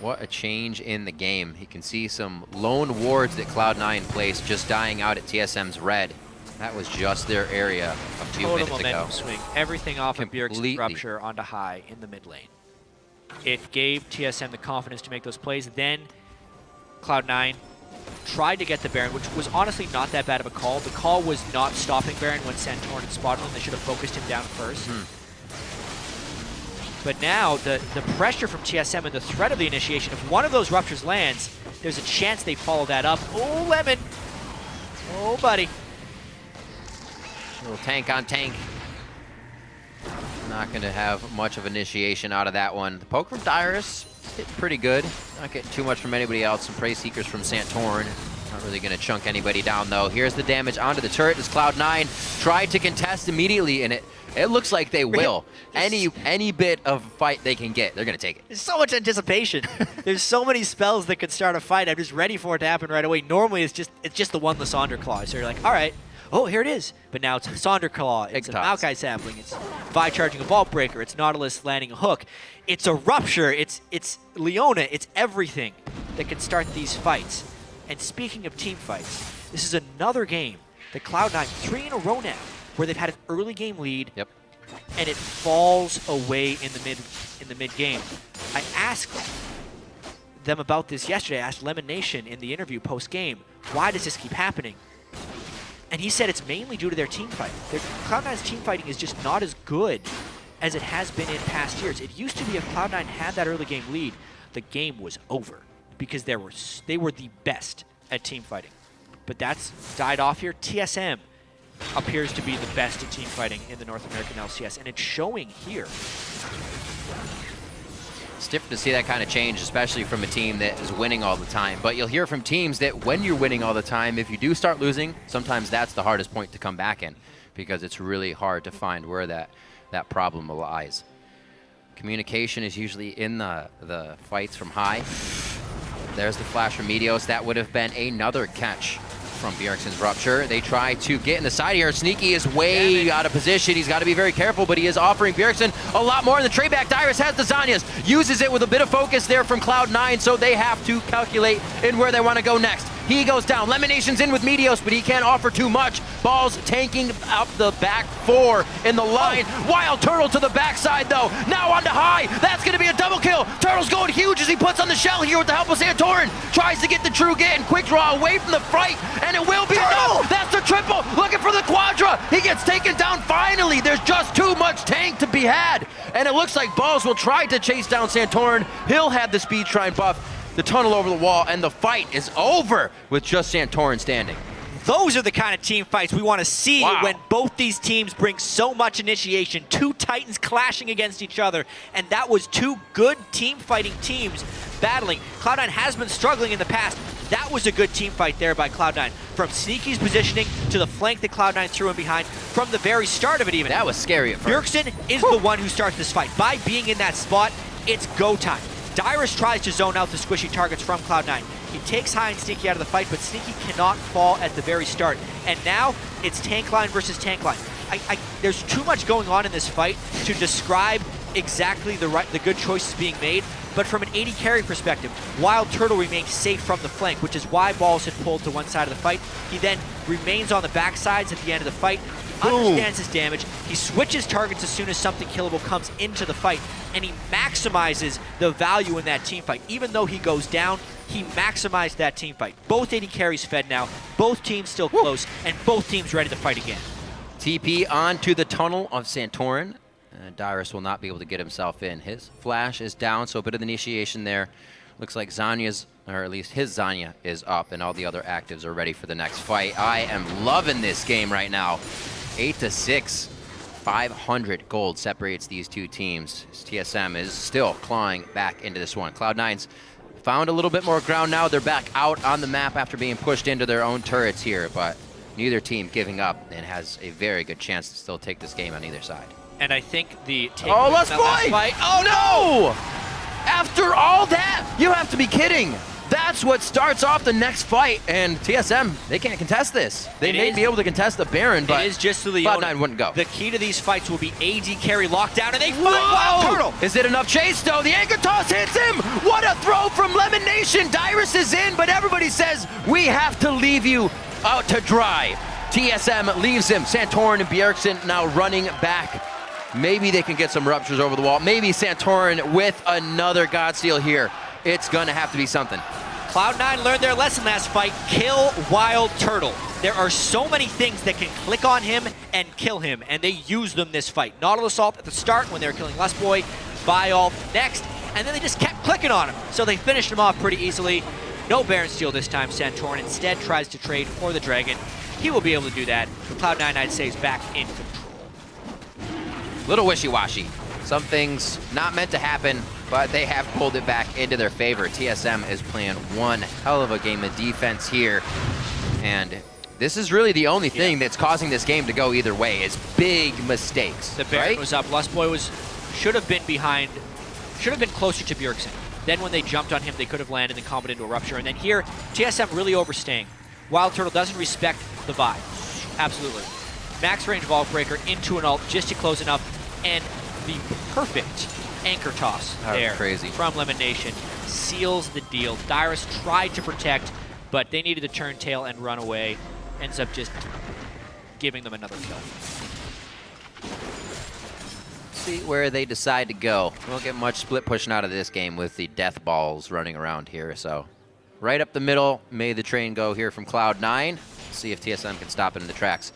What a change in the game. You can see some lone wards that Cloud9 placed just dying out at TSM's red. That was just their area a few Total minutes momentum ago. swing. Everything off of Bjergsen's Completely. rupture onto high in the mid lane. It gave TSM the confidence to make those plays. Then Cloud9 tried to get the Baron, which was honestly not that bad of a call. The call was not stopping Baron when Santorin had spotted him. They should have focused him down first. But now, the pressure from TSM and the threat of the initiation, if one of those ruptures lands, there's a chance they follow that up. Oh, Lemon. Oh, buddy. Little tank on tank. Not going to have much of initiation out of that one. The poke from Dyrus hit pretty good. Not getting too much from anybody else. Some Prey Seekers from Santorin. Not really going to chunk anybody down, though. Here's the damage onto the turret as Cloud9 tried to contest immediately, and it looks like they will. Any bit of fight they can get, they're going to take it. There's so much anticipation. There's so many spells that could start a fight. I'm just ready for it to happen right away. Normally, it's just the one Lysandre Claw. So you're like, all right. Oh, here it is. But now it's Lysandre Claw. It's a Maokai sapling. It's Vi charging a Vault Breaker. It's Nautilus landing a hook. It's a Rupture. It's Leona. It's everything that can start these fights. And speaking of team fights, this is another game that Cloud9, 3 in a row now, where they've had an early game lead. Yep. And it falls away in the mid game. I asked them about this yesterday. I asked Lemon Nation in the interview post game, why does this keep happening? And he said it's mainly due to their team fight. Cloud9's team fighting is just not as good as it has been in past years. It used to be if Cloud9 had that early game lead, the game was over because they were the best at team fighting. But that's died off here. TSM appears to be the best at team fighting in the North American LCS, and it's showing here. It's different to see that kind of change, especially from a team that is winning all the time. But you'll hear from teams that when you're winning all the time, if you do start losing, sometimes that's the hardest point to come back in because it's really hard to find where that problem lies. Communication is usually in the fights from high. There's the flash from Meteos. That would have been another catch from Bjergsen's Rupture. They try to get in the side here. Sneaky is way out of position. He's got to be very careful, but he is offering Bjergsen a lot more in the trade back. Dyrus has the Zanyas, uses it with a bit of focus there from Cloud9, so they have to calculate in where they want to go next. He goes down. Lemonation's in with Meteos, but he can't offer too much. Balls tanking up the back 4 in the line. Wild Turtle to the backside, though. Now on to high. That's going to be a double kill. Turtle's going huge as he puts on the shell here with the help of Santorin. Tries to get the true get and quick draw away from the fight, and it will be enough. That's the triple. Looking for the quadra. He gets taken down finally. There's just too much tank to be had. And it looks like Balls will try to chase down Santorin. He'll have the speed shrine buff. The tunnel over the wall, and the fight is over with just Santorin standing. Those are the kind of team fights we want to see when both these teams bring so much initiation. Two Titans clashing against each other, and that was two good team fighting teams battling. Cloud9 has been struggling in the past. That was a good team fight there by Cloud9. From Sneaky's positioning to the flank that Cloud9 threw in behind, from the very start of it even. That was scary at first. Bjergsen is the one who starts this fight. By being in that spot, it's go time. Dyrus tries to zone out the squishy targets from Cloud9. He takes High and Sneaky out of the fight, but Sneaky cannot fall at the very start. And now it's tank line versus tank line. There's too much going on in this fight to describe exactly the good choices being made. But from an 80 carry perspective, Wild Turtle remains safe from the flank, which is why Balls had pulled to one side of the fight. He then remains on the backsides at the end of the fight. Understands his damage. He switches targets as soon as something killable comes into the fight, and he maximizes the value in that team fight. Even though he goes down, he maximized that team fight. Both 80 carries fed now, both teams still close, and both teams ready to fight again. TP onto the tunnel of Santorin. Dyrus will not be able to get himself in. His flash is down, so a bit of initiation there. Looks like Zanya's, or at least his Zanya, is up, and all the other actives are ready for the next fight. I am loving this game right now. 8-6, 500 gold separates these two teams. TSM is still clawing back into this one. Cloud9's found a little bit more ground now. They're back out on the map after being pushed into their own turrets here, but neither team giving up and has a very good chance to still take this game on either side. And I think the last fight. Oh no! After all that, you have to be kidding. That's what starts off the next fight, and TSM, they can't contest this. They may be able to contest the Baron, but it is just to the Cloud9 wouldn't go. The key to these fights will be AD carry lockdown, and they find Wild Turtle. Is it enough chase, though? The anchor toss hits him! What a throw from Lemon Nation! Dyrus is in, but everybody says, we have to leave you out to dry. TSM leaves him. Santorin and Bjergsen now running back. Maybe they can get some ruptures over the wall. Maybe Santorin with another Godsteal here. It's gonna have to be something. Cloud9 learned their lesson last fight. Kill Wild Turtle. There are so many things that can click on him and kill him, and they use them this fight. Nautilus Assault at the start when they were killing Lustboy, Viol next, and then they just kept clicking on him. So they finished him off pretty easily. No Baron steal this time. Santorin instead tries to trade for the Dragon. He will be able to do that. Cloud9, I'd say, is back in control. Little wishy-washy. Some things not meant to happen, but they have pulled it back into their favor. TSM is playing one hell of a game of defense here. And this is really the only thing that's causing this game to go either way, is big mistakes. The Baron was up. Lustboy should have been behind, should have been closer to Bjergsen. Then when they jumped on him, they could have landed and comboed into a rupture. And then here, TSM really overstaying. Wild Turtle doesn't respect the vibe. Absolutely. Max range Vault Breaker into an ult just to close enough. And the perfect anchor toss there from Lemon Nation seals the deal. Dyrus tried to protect, but they needed to turn tail and run away. Ends up just giving them another kill. See where they decide to go. We won't get much split pushing out of this game with the death balls running around here. So right up the middle, may the train go here from Cloud9. See if TSM can stop it in the tracks.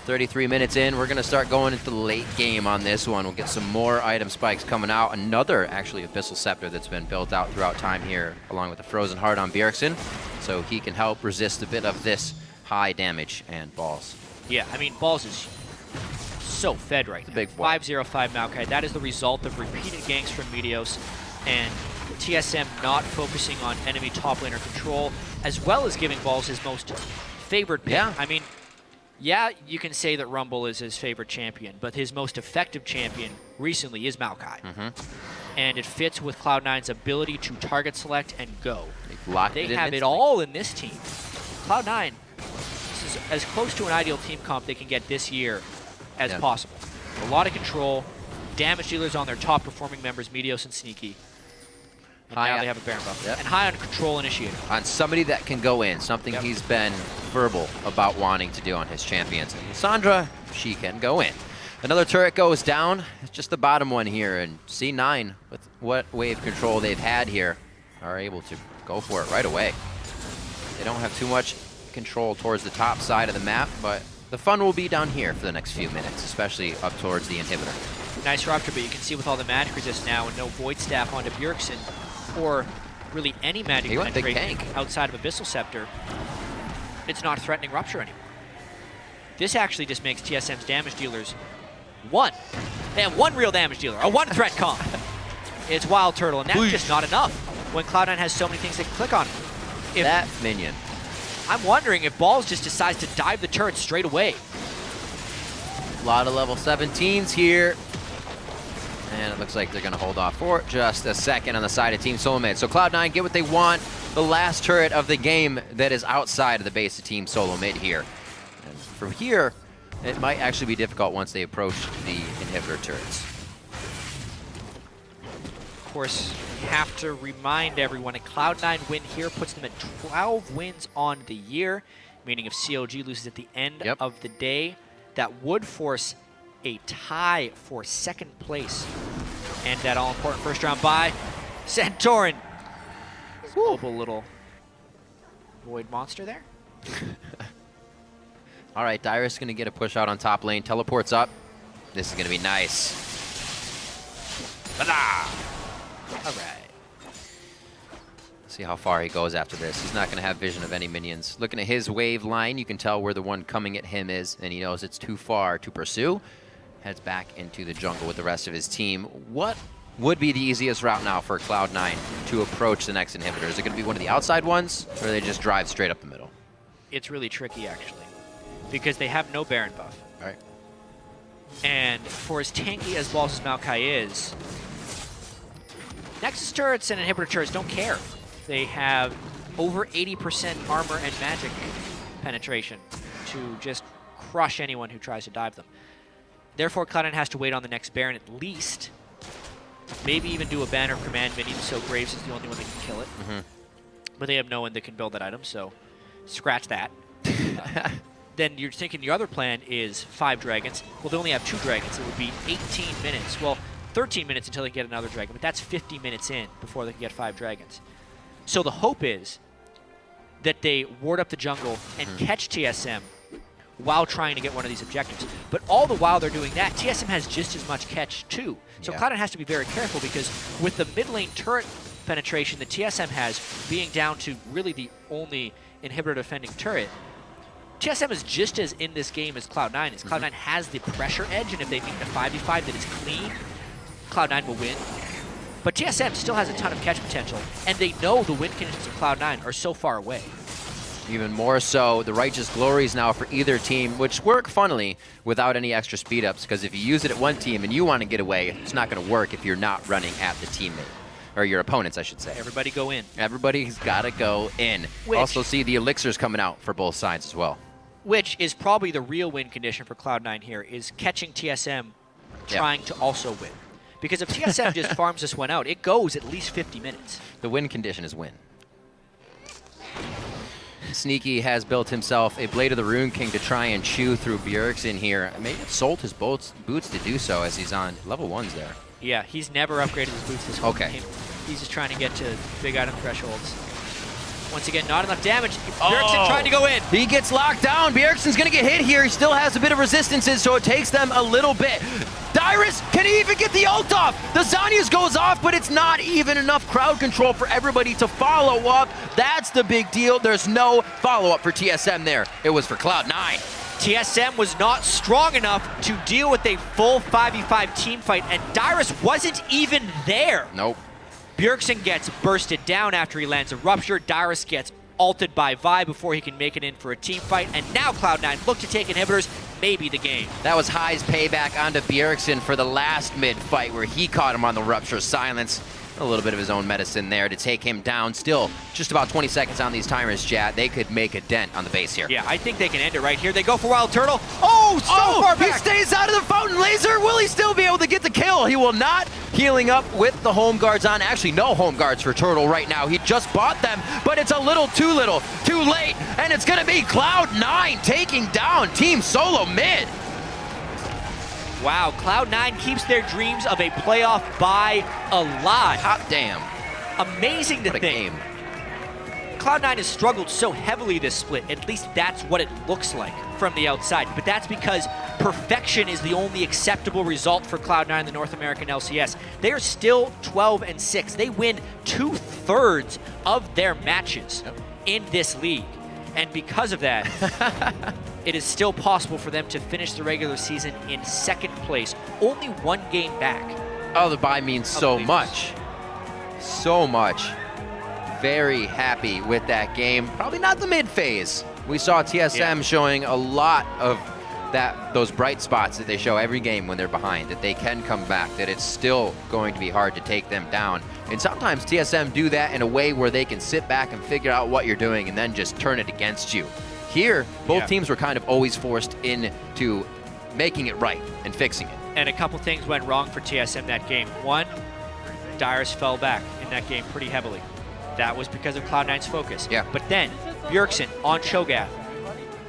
33 minutes in, we're going to start going into the late game on this one. We'll get some more item spikes coming out. Another, actually, Abyssal Scepter that's been built out throughout time here, along with the Frozen Heart on Bjergsen, so he can help resist a bit of this high damage and Balls. Yeah, I mean, Balls is so fed right now. Big boy. 5-0-5 Maokai. That is the result of repeated ganks from Meteos and TSM not focusing on enemy top laner control, as well as giving Balls his most favored pick. Yeah. I mean, yeah, you can say that Rumble is his favorite champion, but his most effective champion recently is Maokai. And it fits with Cloud9's ability to target select and go. They have it all in this team. Cloud9, this is as close to an ideal team comp they can get this year as possible. A lot of control, damage dealers on their top performing members, Meteos and Sneaky. And now they have a Baron buff. And high on control initiator. On somebody that can go in, something he's been verbal about wanting to do on his champions. And Sandra, she can go in. Another turret goes down. It's just the bottom one here. And C9, with what wave control they've had here, are able to go for it right away. They don't have too much control towards the top side of the map, but the fun will be down here for the next few minutes, especially up towards the inhibitor. Nice rupture, but you can see with all the magic resist now and no Void Staff onto Bjergsen, or really any magic penetration outside of Abyssal Scepter, it's not threatening rupture anymore. This actually just makes TSM's damage dealers one. They have one real damage dealer, a one threat comp. It's Wild Turtle, and that's just not enough when Cloud9 has so many things they can click on. If that minion. I'm wondering if Balls just decides to dive the turret straight away. A lot of level 17s here. And it looks like they're going to hold off for just a second on the side of Team SoloMid. So Cloud9 get what they want. The last turret of the game that is outside of the base of Team SoloMid here. And from here, it might actually be difficult once they approach the inhibitor turrets. Of course, we have to remind everyone a Cloud9 win here puts them at 12 wins on the year, meaning if COG loses at the end of the day, that would force a tie for second place. And that all-important first-round bye. Santorin. Mobile little void monster there. All right, Dyrus going to get a push out on top lane. Teleports up. This is going to be nice. All right. See how far he goes after this. He's not going to have vision of any minions. Looking at his wave line, you can tell where the one coming at him is, and he knows it's too far to pursue. Heads back into the jungle with the rest of his team. What would be the easiest route now for Cloud9 to approach the next inhibitor? Is it going to be one of the outside ones, or do they just drive straight up the middle? It's really tricky, actually, because they have no Baron buff. All right. And for as tanky as Balls' Maokai is, Nexus turrets and inhibitor turrets don't care. They have over 80% armor and magic penetration to just crush anyone who tries to dive them. Therefore, Cloud9 has to wait on the next Baron at least. Maybe even do a banner of command minion, so Graves is the only one that can kill it. But they have no one that can build that item, so scratch that. Then you're thinking the other plan is 5 dragons. Well, they only have 2 dragons. It would be 18 minutes. Well, 13 minutes until they get another dragon, but that's 50 minutes in before they can get 5 dragons. So the hope is that they ward up the jungle and catch TSM while trying to get one of these objectives. But all the while they're doing that, TSM has just as much catch too. So Cloud9 has to be very careful, because with the mid lane turret penetration that TSM has being down to really the only inhibitor defending turret, TSM is just as in this game as Cloud9 is. Cloud9 has the pressure edge, and if they meet the 5v5 that is clean, Cloud9 will win. But TSM still has a ton of catch potential, and they know the win conditions of Cloud9 are so far away. Even more so, the Righteous Glories now for either team, which work funnily without any extra speed ups, because if you use it at one team and you want to get away, it's not going to work if you're not running at the teammate. Or your opponents, I should say. Everybody go in. Everybody's got to go in. Also see the elixirs coming out for both sides as well. Which is probably the real win condition for Cloud9 here, is catching TSM trying to also win. Because if TSM just farms this one out, it goes at least 50 minutes. The win condition is win. Sneaky has built himself a Blade of the Rune King to try and chew through Bjergsen here. Maybe have sold his boots to do so, as he's on level 1s there. Yeah, he's never upgraded his boots this whole game. He's just trying to get to big item thresholds. Once again, not enough damage. Bjergsen trying to go in. He gets locked down. Bjergsen's going to get hit here. He still has a bit of resistances, so it takes them a little bit. Dyrus, can he even get the ult off? The Zhonya's goes off, but it's not even enough crowd control for everybody to follow up. That's the big deal. There's no follow-up for TSM there. It was for Cloud9. TSM was not strong enough to deal with a full 5v5 team fight, and Dyrus wasn't even there. Nope. Bjergsen gets bursted down after he lands a Rupture. Dyrus gets ulted by Vi before he can make it in for a team fight. And now Cloud9 look to take inhibitors, maybe the game. That was High's payback onto Bjergsen for the last mid fight where he caught him on the Rupture Silence. A little bit of his own medicine there to take him down. Still, just about 20 seconds on these timers, Jad. They could make a dent on the base here. Yeah, I think they can end it right here. They go for Wild Turtle. Oh, so far back. He stays out of the Fountain Laser. Will he still be able to get the kill? He will not. Healing up with the home guards on. Actually, no home guards for Turtle right now. He just bought them, but it's a little, too late. And it's going to be Cloud9 taking down Team SoloMid. Wow, Cloud9 keeps their dreams of a playoff bye alive. Hot damn. Amazing to What a think. game. Cloud9 has struggled so heavily this split. At least that's what it looks like from the outside. But that's because perfection is the only acceptable result for Cloud9 in the North American LCS. They are still 12-6. They win 2/3 of their matches in this league. And because of that, it is still possible for them to finish the regular season in second place, only 1 game back. Oh, the bye means so much. So much. Very happy with that game. Probably not the mid phase. We saw TSM showing a lot of those bright spots that they show every game when they're behind, that they can come back, that it's still going to be hard to take them down. And sometimes TSM do that in a way where they can sit back and figure out what you're doing and then just turn it against you. Here, both teams were kind of always forced into making it right and fixing it. And a couple things went wrong for TSM that game. One, Dyrus fell back in that game pretty heavily. That was because of Cloud9's focus. Yeah. But then, Bjergsen on Cho'Gath,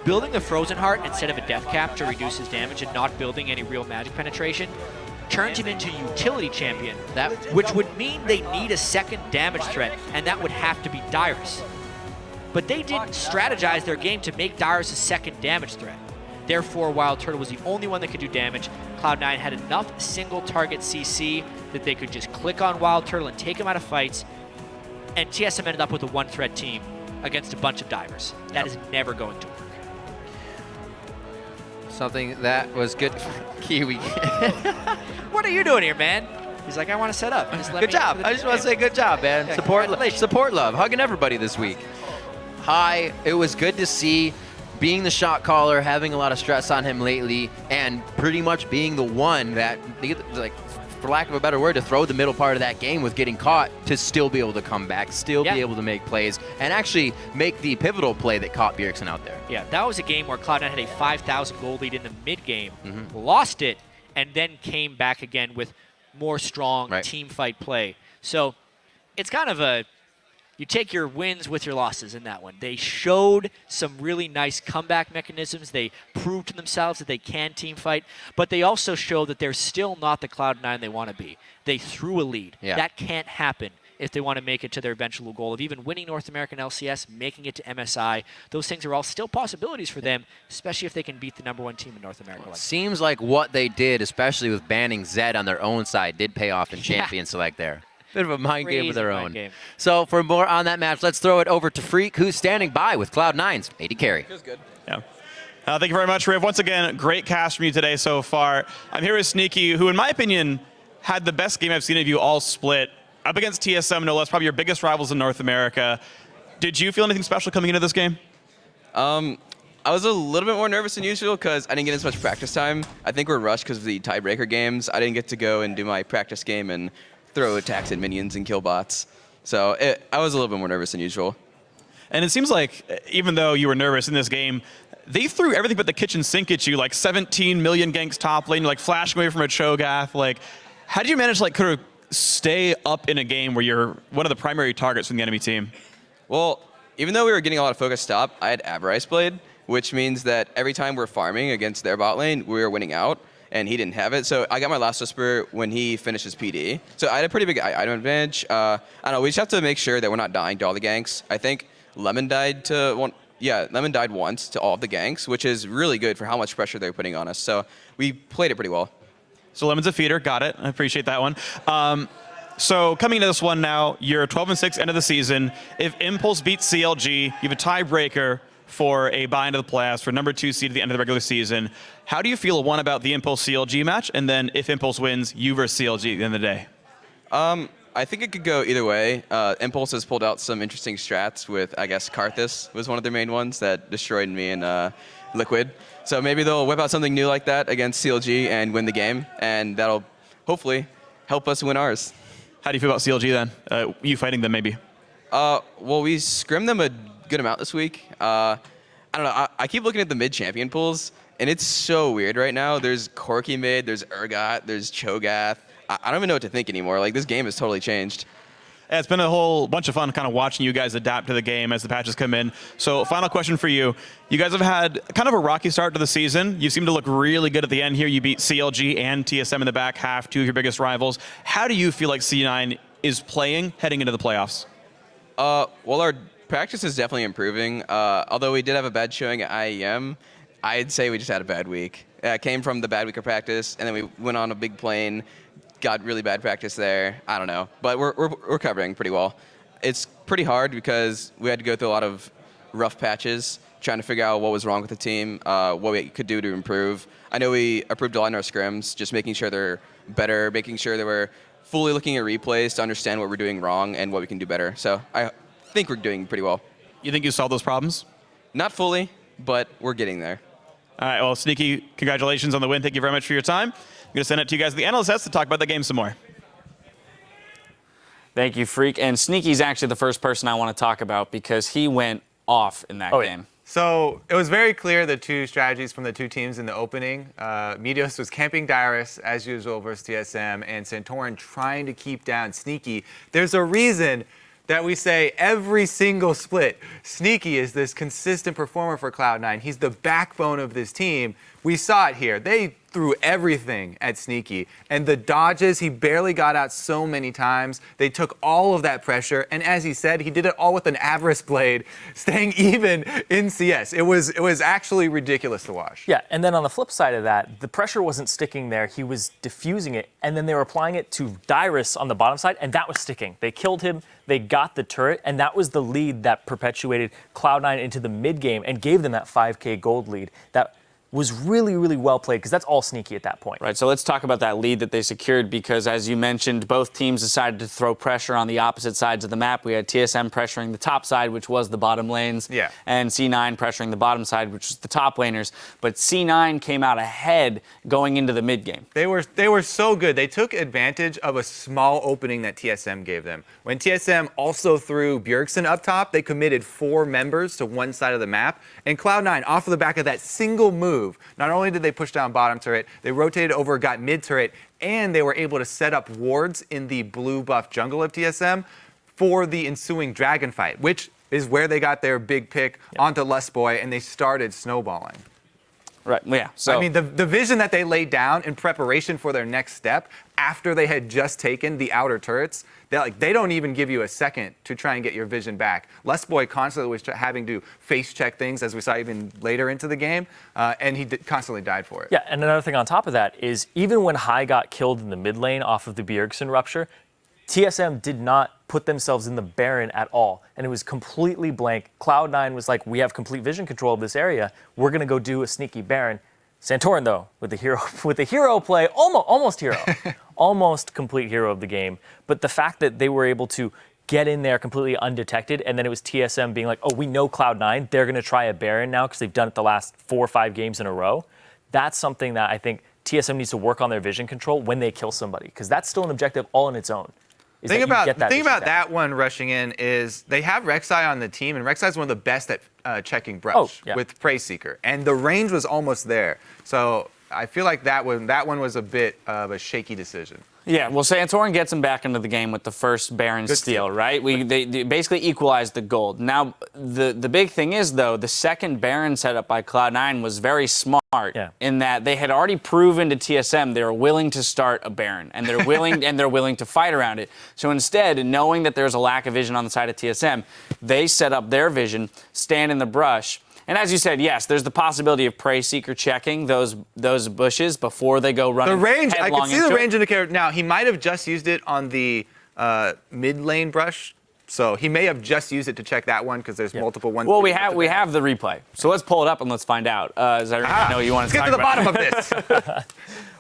building the Frozen Heart instead of a Death Cap to reduce his damage and not building any real magic penetration, turned him into utility champion, which would mean they need a second damage threat, and that would have to be Dyrus. But they didn't strategize their game to make Dyrus a second damage threat. Therefore, Wild Turtle was the only one that could do damage. Cloud9 had enough single target CC that they could just click on Wild Turtle and take him out of fights, and TSM ended up with a one-threat team against a bunch of divers. That is never going to work. Something that was good. Kiwi. What are you doing here, man? He's like, I want to set up. Good job. I just want to say good job, man. Yeah, support love. Hugging everybody this week. Hi, it was good to see being the shot caller, having a lot of stress on him lately, and pretty much being the one that for lack of a better word, to throw the middle part of that game with getting caught to still be able to come back, still be able to make plays, and actually make the pivotal play that caught Bjergsen out there. Yeah, that was a game where Cloud9 had a 5,000 goal lead in the mid-game, lost it, and then came back again with more strong team fight play. So it's kind of a, you take your wins with your losses in that one. They showed some really nice comeback mechanisms. They proved to themselves that they can team fight, but they also show that they're still not the Cloud9 they want to be. They threw a lead. Yeah. That can't happen if they want to make it to their eventual goal of even winning North American LCS, making it to MSI. Those things are all still possibilities for them, especially if they can beat the #1 team in North America. Well, it seems like what they did, especially with banning Zed on their own side, did pay off in Champion Select there. Bit of a mind game of their own. So for more on that match, let's throw it over to Freak, who's standing by with Cloud9's AD carry. Feels good. Yeah. Thank you very much, Riv. Once again, great cast from you today so far. I'm here with Sneaky, who in my opinion had the best game I've seen of you all split. Up against TSM, no less, probably your biggest rivals in North America. Did you feel anything special coming into this game? I was a little bit more nervous than usual because I didn't get as much practice time. I think we're rushed because of the tiebreaker games. I didn't get to go and do my practice game and throw attacks at minions and kill bots. So I was a little bit more nervous than usual. And it seems like, even though you were nervous in this game, they threw everything but the kitchen sink at you, like 17 million ganks top lane, like flashing away from a Cho'Gath. Like, how did you manage to like kind of stay up in a game where you're one of the primary targets from the enemy team? Well, even though we were getting a lot of focus top, I had Avarice Blade, which means that every time we're farming against their bot lane, we were winning out, and he didn't have it. So I got my last Whisper when he finishes PD. So I had a pretty big item advantage. I don't know, we just have to make sure that we're not dying to all the ganks. I think Lemon died to one. Yeah, Lemon died once to all of the ganks, which is really good for how much pressure they're putting on us. So we played it pretty well. So Lemon's a feeder, got it. I appreciate that one. So coming into this one now, you're 12-6 end of the season. If Impulse beats CLG, you have a tiebreaker for a bye into the playoffs for #2 seed at the end of the regular season. How do you feel, one, about the Impulse CLG match, and then if Impulse wins, you versus CLG at the end of the day? I think it could go either way. Impulse has pulled out some interesting strats with, I guess, Karthus was one of their main ones that destroyed me in Liquid. So maybe they'll whip out something new like that against CLG and win the game, and that'll hopefully help us win ours. How do you feel about CLG then? You fighting them maybe? Well, we scrimmed them a good amount this week. I don't know. I keep looking at the mid-champion pools, and it's so weird right now. There's Corki mid, there's Urgot, there's Cho'Gath. I don't even know what to think anymore. Like, this game has totally changed. Yeah, it's been a whole bunch of fun kind of watching you guys adapt to the game as the patches come in. So final question for you. You guys have had kind of a rocky start to the season. You seem to look really good at the end here. You beat CLG and TSM in the back half, two of your biggest rivals. How do you feel like C9 is playing heading into the playoffs? Well, our practice is definitely improving. Although we did have a bad showing at IEM, I'd say we just had a bad week. It came from the bad week of practice, and then we went on a big plane, got really bad practice there. I don't know, but we're covering pretty well. It's pretty hard because we had to go through a lot of rough patches, trying to figure out what was wrong with the team, what we could do to improve. I know we improved a lot in our scrims, just making sure they're better, making sure that we're fully looking at replays to understand what we're doing wrong and what we can do better. So I think we're doing pretty well. You think you solved those problems? Not fully, but we're getting there. All right, well, Sneaky, congratulations on the win. Thank you very much for your time. I'm going to send it to you guys at the LCS to talk about the game some more. Thank you, Freak. And Sneaky's actually the first person I want to talk about because he went off in that game. So it was very clear the two strategies from the two teams in the opening. Meteos was camping Dyrus, as usual, versus TSM, and Santorin trying to keep down Sneaky. There's a reason that we say every single split, Sneaky is this consistent performer for Cloud9. He's the backbone of this team. We saw it here. They threw everything at Sneaky. And the dodges, he barely got out so many times. They took all of that pressure. And as he said, he did it all with an Avarice Blade, staying even in CS. It was actually ridiculous to watch. Yeah, and then on the flip side of that, the pressure wasn't sticking there. He was diffusing it, and then they were applying it to Dyrus on the bottom side, and that was sticking. They killed him, they got the turret, and that was the lead that perpetuated Cloud9 into the mid game and gave them that 5K gold lead. That was really, really well played because that's all Sneaky at that point. Right, so let's talk about that lead that they secured because, as you mentioned, both teams decided to throw pressure on the opposite sides of the map. We had TSM pressuring the top side, which was the bottom lanes, and C9 pressuring the bottom side, which was the top laners. But C9 came out ahead going into the mid game. They were so good. They took advantage of a small opening that TSM gave them. When TSM also threw Bjergsen up top, they committed 4 members to one side of the map. And Cloud9, off of the back of that single move, not only did they push down bottom turret, they rotated over, got mid turret, and they were able to set up wards in the blue buff jungle of TSM for the ensuing dragon fight, which is where they got their big pick onto Lustboy, and they started snowballing. Right, yeah. So I mean, the vision that they laid down in preparation for their next step after they had just taken the outer turrets, they don't even give you a second to try and get your vision back. Lustboy constantly was having to face check things, as we saw even later into the game, and he constantly died for it. Yeah, and another thing on top of that is even when Hai got killed in the mid lane off of the Bjergsen rupture, TSM did not put themselves in the Baron at all, and it was completely blank. Cloud9 was like, we have complete vision control of this area. We're going to go do a sneaky Baron. Santorin, though, with the hero play, almost hero, almost complete hero of the game. But the fact that they were able to get in there completely undetected, and then it was TSM being like, oh, we know Cloud9. They're going to try a Baron now because they've done it the last 4 or 5 games in a row. That's something that I think TSM needs to work on their vision control when they kill somebody, because that's still an objective all on its own. The thing about that one rushing in is they have Rek'Sai on the team, and Rek'Sai is one of the best at checking brush with Prey Seeker, and the range was almost there. So I feel like that one was a bit of a shaky decision. Yeah, well, Santorin gets him back into the game with the first Baron steal, right? They basically equalized the gold. Now, the big thing is, though, the second Baron setup by Cloud9 was very smart in that they had already proven to TSM they were willing to start a Baron, and they're willing to fight around it. So instead, knowing that there's a lack of vision on the side of TSM, they set up their vision, stand in the brush. And as you said, yes, there's the possibility of Prey Seeker checking those bushes before they go running. The range, I can see the range indicator. Now, he might have just used it on the mid lane brush, so he may have just used it to check that one because there's multiple ones. Well, we have the replay, so let's pull it up and let's find out. As I know you want to get to the bottom of this.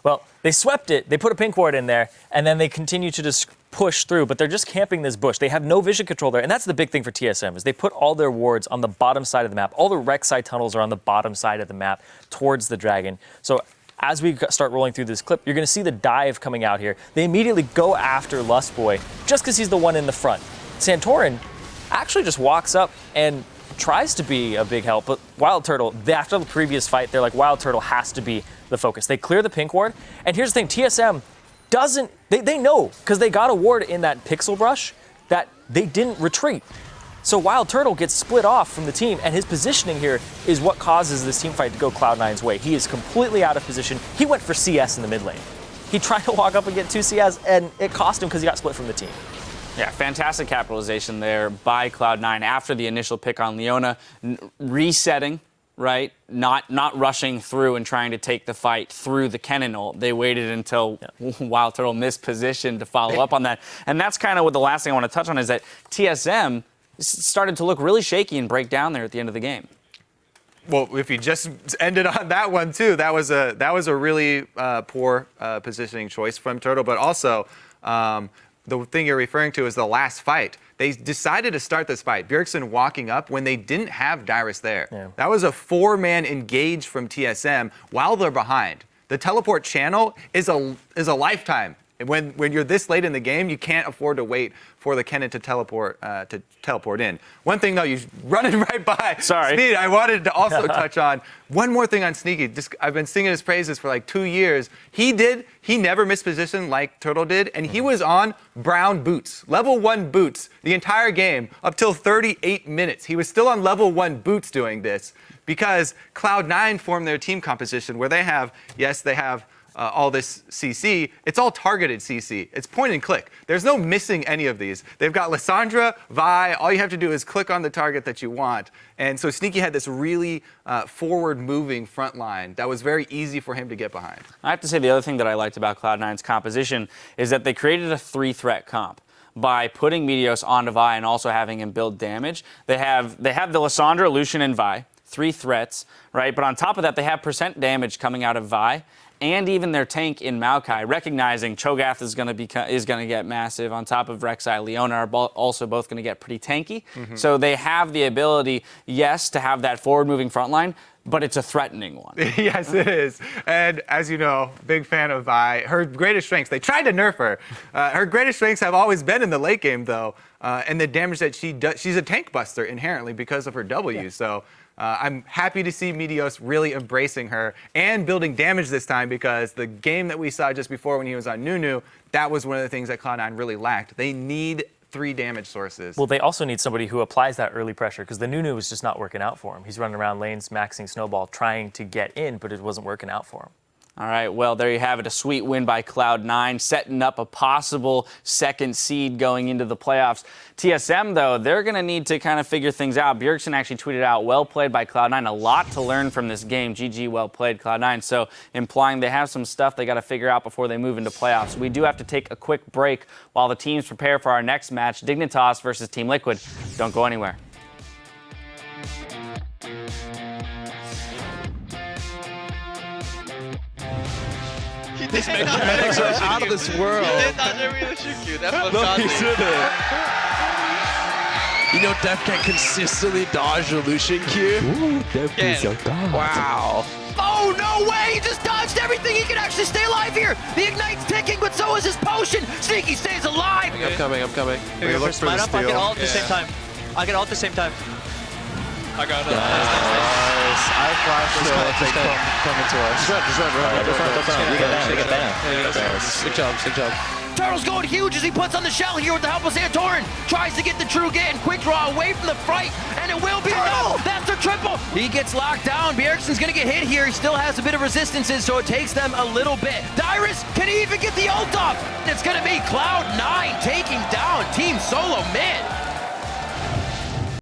Well, they swept it. They put a pink ward in there, and then they continue to just push through, but they're just camping this bush. They have no vision control there, and that's the big thing for TSM is they put all their wards on the bottom side of the map. All the Rek'Sai tunnels are on the bottom side of the map towards the dragon. So as we start rolling through this clip, you're going to see the dive coming out here. They immediately go after Lustboy just because he's the one in the front. Santorin actually just walks up and tries to be a big help, but Wild Turtle, after the previous fight, they're like, Wild Turtle has to be the focus. They clear the pink ward, and here's the thing, TSM doesn't, they know, because they got a ward in that pixel brush, that they didn't retreat. So Wild Turtle gets split off from the team, and his positioning here is what causes this team fight to go Cloud9's way. He is completely out of position. He went for CS in the mid lane. He tried to walk up and get 2 CS, and it cost him because he got split from the team. Yeah, fantastic capitalization there by Cloud9 after the initial pick on Leona, resetting, right? Not rushing through and trying to take the fight through the Kennen ult. They waited until Wild Turtle missed position to follow up on that. And that's kind of what the last thing I want to touch on is that TSM started to look really shaky and break down there at the end of the game. Well, if you just ended on that one too, that was a really poor positioning choice from Turtle, but also the thing you're referring to is the last fight. They decided to start this fight, Bjergsen walking up when they didn't have Dyrus there. Yeah. That was a 4-man engage from TSM while they're behind. The teleport channel is a lifetime. When you're this late in the game, you can't afford to wait for the Kennen to teleport in. One thing though, you're running right by. Sorry. Speed, I wanted to also touch on one more thing on Sneaky. I've been singing his praises for like 2 years. He never missed position like Turtle did, and he was on brown boots, level 1 boots, the entire game up till 38 minutes. He was still on level 1 boots doing this because Cloud9 formed their team composition where they have all this CC. It's all targeted CC. It's point and click. There's no missing any of these. They've got Lissandra, Vi. All you have to do is click on the target that you want. And so Sneaky had this really forward-moving front line that was very easy for him to get behind. I have to say the other thing that I liked about Cloud9's composition is that they created a 3-threat comp by putting Meteos onto Vi and also having him build damage. They have the Lissandra, Lucian, and Vi. 3 threats, right? But on top of that, they have percent damage coming out of Vi, and even their tank in Maokai, recognizing Cho'Gath is going to get massive. On top of Rek'Sai, Leona are also both going to get pretty tanky. So they have the ability, yes, to have that forward-moving front line, but it's a threatening one. Yes, it is. And as you know, big fan of Vi. Her greatest strengths, they tried to nerf her. Her greatest strengths have always been in the late game, though, and the damage that she does. She's a tank buster inherently because of her W. Yeah. So I'm happy to see Meteos really embracing her and building damage this time, because the game that we saw just before when he was on Nunu, that was one of the things that Cloud9 really lacked. They need 3 damage sources. Well, they also need somebody who applies that early pressure, because the Nunu was just not working out for him. He's running around lanes, maxing Snowball, trying to get in, but it wasn't working out for him. All right, well, there you have it. A sweet win by Cloud9, setting up a possible 2nd seed going into the playoffs. TSM, though, they're going to need to kind of figure things out. Bjergsen actually tweeted out, well played by Cloud9. A lot to learn from this game. GG, well played, Cloud9. So implying they have some stuff they got to figure out before they move into playoffs. We do have to take a quick break while the teams prepare for our next match, Dignitas versus Team Liquid. Don't go anywhere. These mechanics are out of this world. He did not really shoot you. That's what No, caused he it. didn't. You know, Def can consistently dodge the Lucian Q. Ooh, Def is your god. Wow. Oh, no way! He just dodged everything! He can actually stay alive here! The Ignite's ticking, but so is his potion! Sneaky stays alive! I'm coming. We look for the steal. I get all at the same time. I get all at the same time. I got it. Nice. I flash still. They come into us. Just run. You get that. Good job. Turtle's going huge as he puts on the shell here with the help of Santorin. Tries to get the true get and quick draw away from the fight, and it will be enough. That's a triple. He gets locked down. Bjergsen's going to get hit here. He still has a bit of resistances, so it takes them a little bit. Dyrus, can he even get the ult off? It's going to be Cloud9